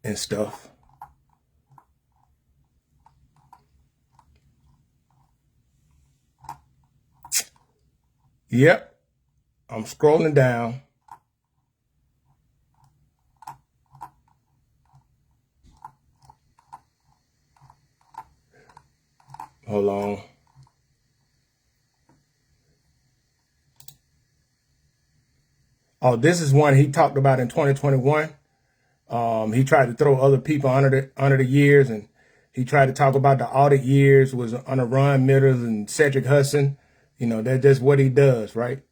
and stuff. Yep. I'm scrolling down. Hold on. Oh, this is one he talked about in 2021. He tried to throw other people under the years, and he tried to talk about the audit years was under Ron Mitters and Cedric Hudson. You know, that's just what he does, right?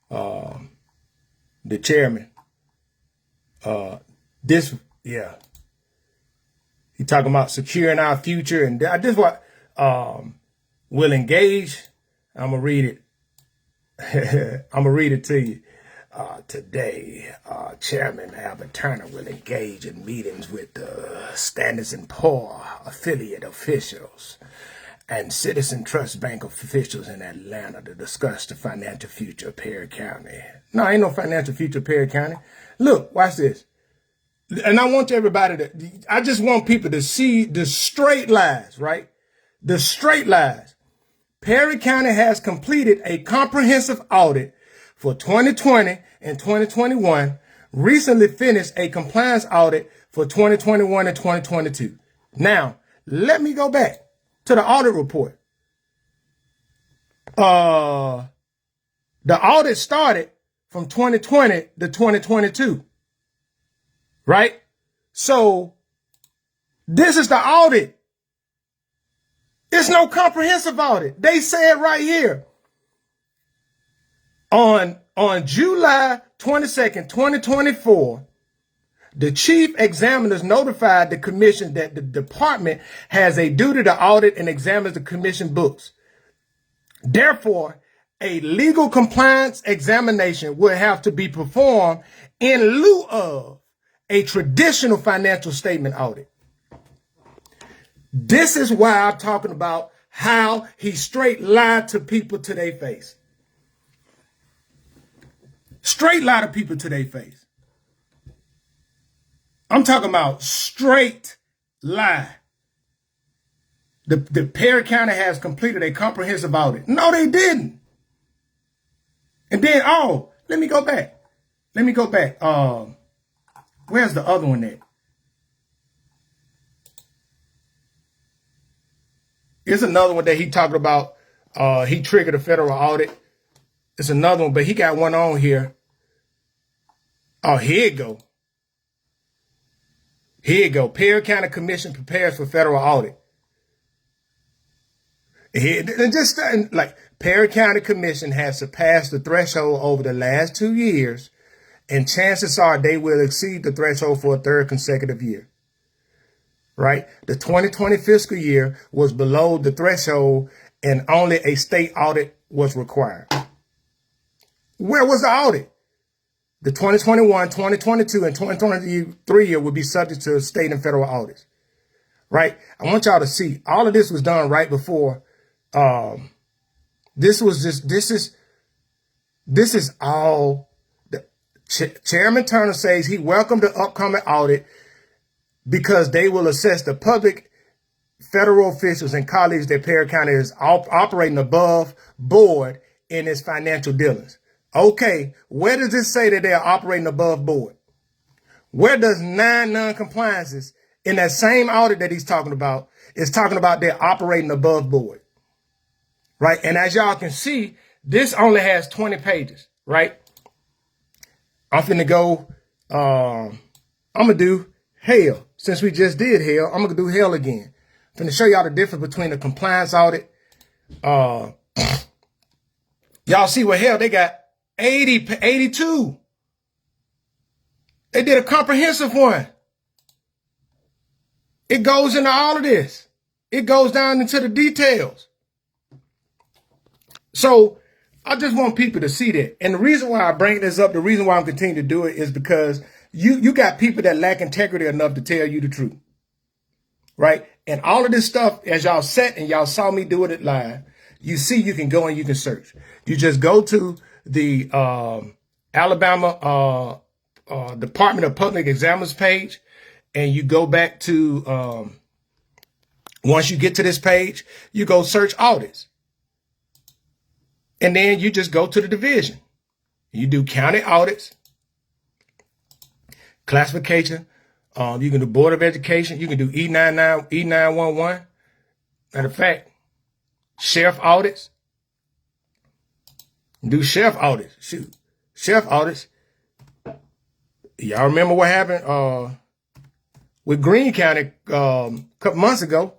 The chairman. He talking about securing our future, and this what will engage. I'm gonna read it. I'm gonna read it to you. Today, Chairman Albert Turner will engage in meetings with the Standards & Poor affiliate officials and Citizen Trust Bank officials in Atlanta to discuss the financial future of Perry County. No, ain't no financial future of Perry County. Look, watch this. And I want everybody I just want people to see the straight lies, right? The straight lies. Perry County has completed a comprehensive audit for 2020 and 2021, recently finished a compliance audit for 2021 and 2022. Now, let me go back to the audit report. The audit started from 2020 to 2022, right? So this is the audit. It's no comprehensive audit. They said right here on July 22nd, 2024, the chief examiners notified the commission that the department has a duty to audit and examine the commission books. Therefore, a legal compliance examination will have to be performed in lieu of a traditional financial statement audit. This is why I'm talking about how he straight lied to people to their face. Straight lie to people to their face. I'm talking about straight lie. The Perry County has completed a comprehensive audit. No, they didn't. And then, let me go back. Where's the other one at? Here's another one that he talked about. He triggered a federal audit. It's another one, but he got one on here. Oh, here it go. Here you go. Perry County Commission prepares for federal audit. And just like Perry County Commission has surpassed the threshold over the last 2 years, and chances are they will exceed the threshold for a third consecutive year. Right? The 2020 fiscal year was below the threshold and only a state audit was required. Where was the audit? The 2021, 2022, and 2023 year will be subject to state and federal audits. Right? I want y'all to see all of this was done right before. This is all. Chairman Turner says he welcomed the upcoming audit because they will assess the public, federal officials, and colleagues that Perry County is operating above board in its financial dealings. Okay, where does it say that they are operating above board? Where does 9 non-compliances in that same audit that he's talking about is talking about they're operating above board? Right? And as y'all can see, this only has 20 pages, right? I'm finna go, I'm gonna do hell. Since we just did hell, I'm gonna do hell again. I'm finna show y'all the difference between the compliance audit. Y'all see what hell they got 82. They did a comprehensive one. It goes into all of this. It goes down into the details. So I just want people to see that. And the reason why I bring this up, the reason why I'm continuing to do it is because you got people that lack integrity enough to tell you the truth. Right? And all of this stuff, as y'all sat and y'all saw me do it live, you see you can go and you can search. You just go to the Alabama Department of Public Examiners page, and you go back to, once you get to this page, you go search audits. And then you just go to the division. You do county audits, classification. You can do Board of Education. You can do E99, E911. Matter of fact, sheriff audits. Do sheriff audits. Shoot. Sheriff audits. Y'all remember what happened with Greene County a couple months ago?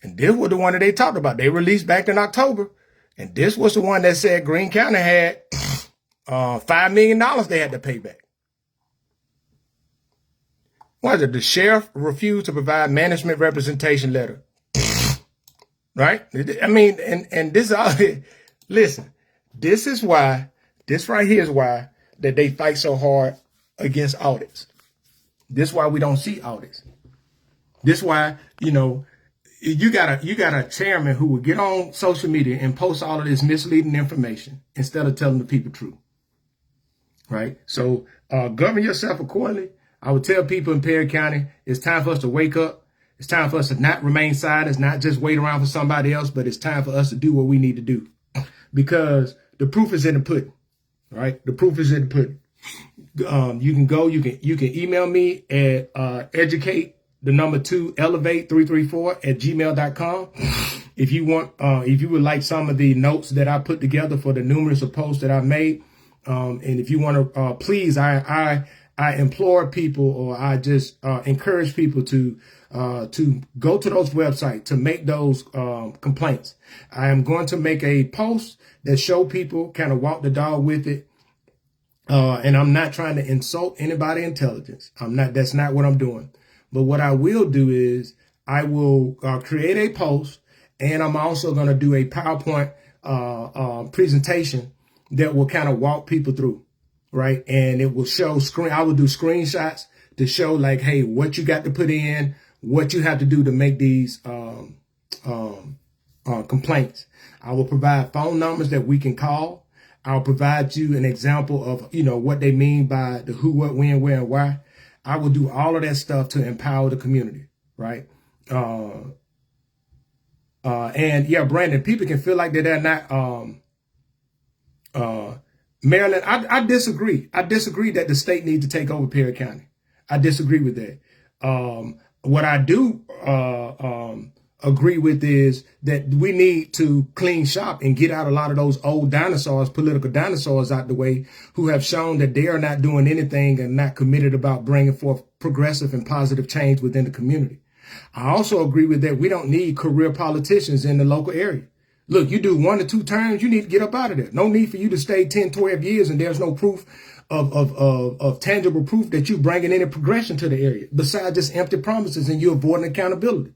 And this was the one that they talked about. They released back in October. And this was the one that said Greene County had $5 million they had to pay back. What is it? The sheriff refused to provide management representation letter. Right? I mean, and this, listen, this right here is why that they fight so hard against audits. This is why we don't see audits. This is why, you got a chairman who will get on social media and post all of this misleading information instead of telling the people the truth. Right? So govern yourself accordingly. I would tell people in Perry County, it's time for us to wake up. It's time for us to not remain silent. It's not just wait around for somebody else, but it's time for us to do what we need to do. Because the proof is in the pudding. Right? The proof is in the pudding. You can email me at elevate334@gmail.com. If you would like some of the notes that I put together for the numerous posts that I've made. And if you want to, please, I implore people, or I just encourage people to go to those websites to make those complaints. I am going to make a post that show people, kind of walk the dog with it. And I'm not trying to insult anybody's intelligence. That's not what I'm doing. But what I will do is I will create a post, and I'm also going to do a PowerPoint presentation that will kind of walk people through, right? And it will show I will do screenshots to show like, hey, what you got to put in, what you have to do to make these complaints. I will provide phone numbers that we can call. I'll provide you an example of, what they mean by the who, what, when, where, and why. I will do all of that stuff to empower the community, right? And yeah, Brandon, people can feel like that they're not, Maryland. I disagree. I disagree that the state needs to take over Perry County. I disagree with that. What I do, agree with is that we need to clean shop and get out a lot of those old dinosaurs, political dinosaurs out the way, who have shown that they are not doing anything and not committed about bringing forth progressive and positive change within the community. I also agree with that. We don't need career politicians in the local area. Look, you do 1 to 2 terms, you need to get up out of there. No need for you to stay 10, 12 years and there's no proof of tangible proof that you're bringing any progression to the area besides just empty promises, and you're avoiding accountability.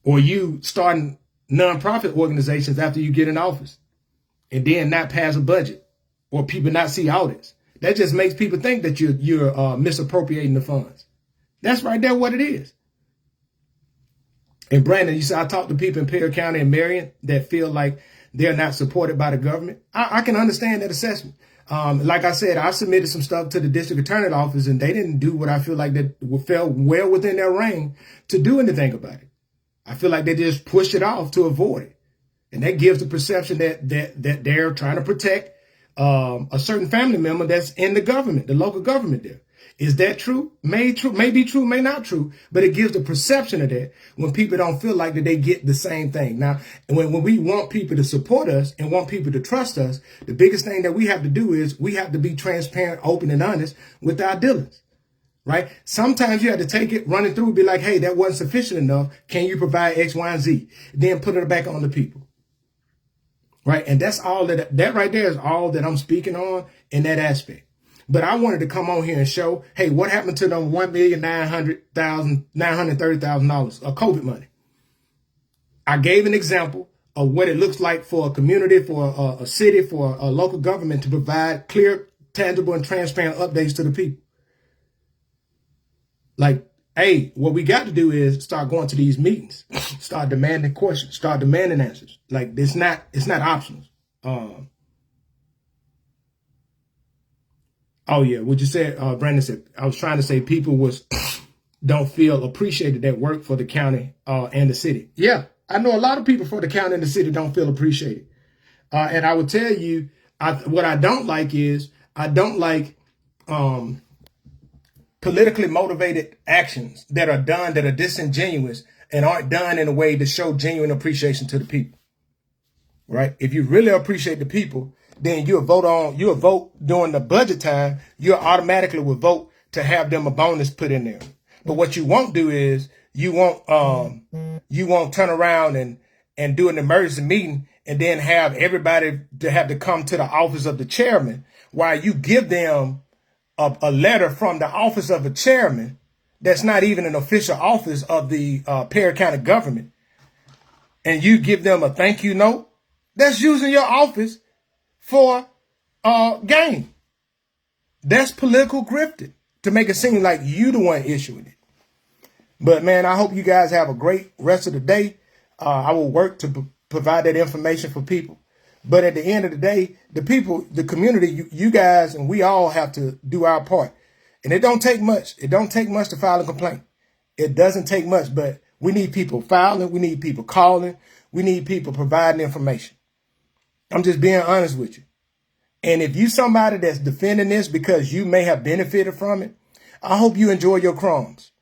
Or you starting nonprofit organizations after you get in office and then not pass a budget, or people not see audits. That just makes people think that you're misappropriating the funds. That's right there what it is. And Brandon, you said I talked to people in Perry County and Marion that feel like they're not supported by the government. I can understand that assessment. Like I said, I submitted some stuff to the district attorney's office, and they didn't do what I feel like that fell well within their reign to do anything about it. I feel like they just pushed it off to avoid it. And that gives the perception that they're trying to protect a certain family member that's in the government, the local government there. Is that true? May be true, may not true, but it gives the perception of that when people don't feel like that they get the same thing. Now, when we want people to support us and want people to trust us, the biggest thing that we have to do is we have to be transparent, open, and honest with our dealings. Right? Sometimes you have to take it, run it through, be like, hey, that wasn't sufficient enough. Can you provide X, Y, and Z? Then put it back on the people. Right? And that's all that right there is all that I'm speaking on in that aspect. But I wanted to come on here and show, hey, what happened to them $1,930,000 of COVID money? I gave an example of what it looks like for a community, for a city, for a local government to provide clear, tangible, and transparent updates to the people. Like, hey, what we got to do is start going to these meetings, start demanding questions, start demanding answers. Like, it's not optional. Oh yeah, what you said, Brandon said, I was trying to say people don't feel appreciated that work for the county and the city. Yeah, I know a lot of people for the county and the city don't feel appreciated. And I would tell you, what I don't like is I don't like politically motivated actions that are done that are disingenuous and aren't done in a way to show genuine appreciation to the people. Right? If you really appreciate the people, then you'll vote during the budget time. You automatically will vote to have them a bonus put in there. But what you won't do is you won't turn around and do an emergency meeting and then have everybody to have to come to the office of the chairman while you give them a letter from the office of a chairman that's not even an official office of the Perry County government, and you give them a thank you note. That's using your office for game. That's political grifting to make it seem like you the one issuing it. But man, I hope you guys have a great rest of the day. I will work to provide that information for people. But at the end of the day, the people, the community, you guys, and we all have to do our part. And it don't take much. It don't take much to file a complaint. It doesn't take much, but we need people filing. We need people calling. We need people providing information. I'm just being honest with you. And if you somebody that's defending this because you may have benefited from it, I hope you enjoy your crumbs.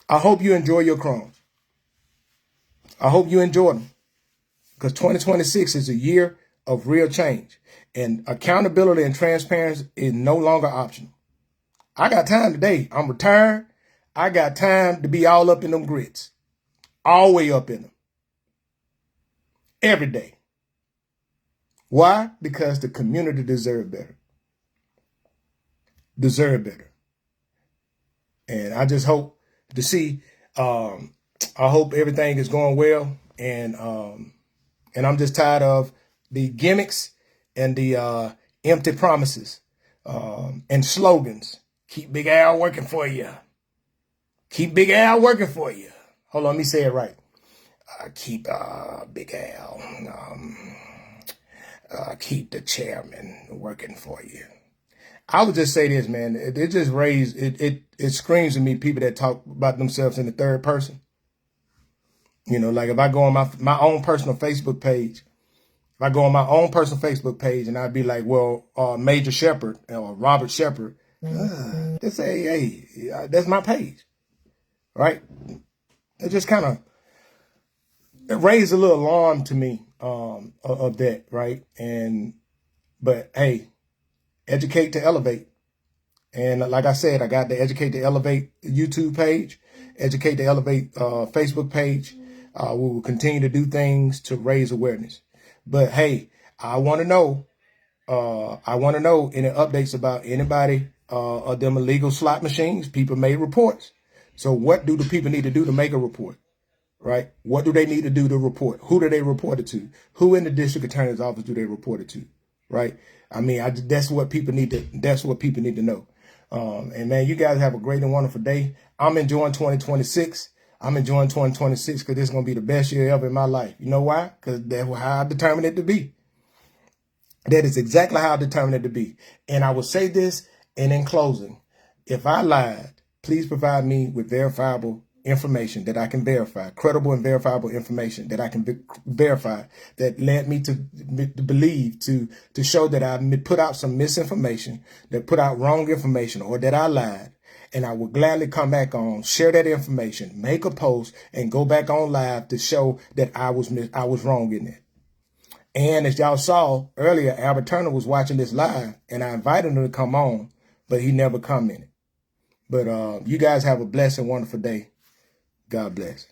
I hope you enjoy your crumbs. I hope you enjoy them, because 2026 is a year of real change, and accountability and transparency is no longer optional. I got time today. I'm retired. I got time to be all up in them grits, all the way up in them, every day. Why? Because the community deserves better. Deserve better. And I just hope to see, I hope everything is going well. And I'm just tired of the gimmicks and the empty promises and slogans. Keep Big Al working for you. Keep Big Al working for you. Hold on, let me say it right. Keep Big Al. Keep the chairman working for you. I would just say this, man. It just raised, it screams to me people that talk about themselves in the third person. You know, like if I go on my own personal Facebook page, and I'd be like, well, Major Shepherd or Robert Shepherd, they say, hey, that's my page, right? It just kind of, it raised a little alarm to me of that, right? But hey, educate to elevate. And like I said, I got the Educate to Elevate YouTube page, Educate to Elevate Facebook page. We will continue to do things to raise awareness. But hey, I want to know any updates about anybody of them illegal slot machines. People made reports. So what do the people need to do to make a report? Right? What do they need to do to report? Who do they report it to? Who in the district attorney's office do they report it to? Right? I mean, that's what people need to know. And man, you guys have a great and wonderful day. I'm enjoying 2026. Because this is going to be the best year ever in my life. You know why? Because that's how I determined it to be. That is exactly how I determined it to be. And I will say this, and in closing, if I lied, please provide me with verifiable information that I can verify, credible and verifiable information that I can verify, that led me to believe, to show that I put out some misinformation, that put out wrong information, or that I lied. And I will gladly come back on, share that information, make a post, and go back on live to show that I was wrong in it. And as y'all saw earlier, Albert Turner was watching this live, and I invited him to come on, but he never commented. But you guys have a blessed and wonderful day. God bless.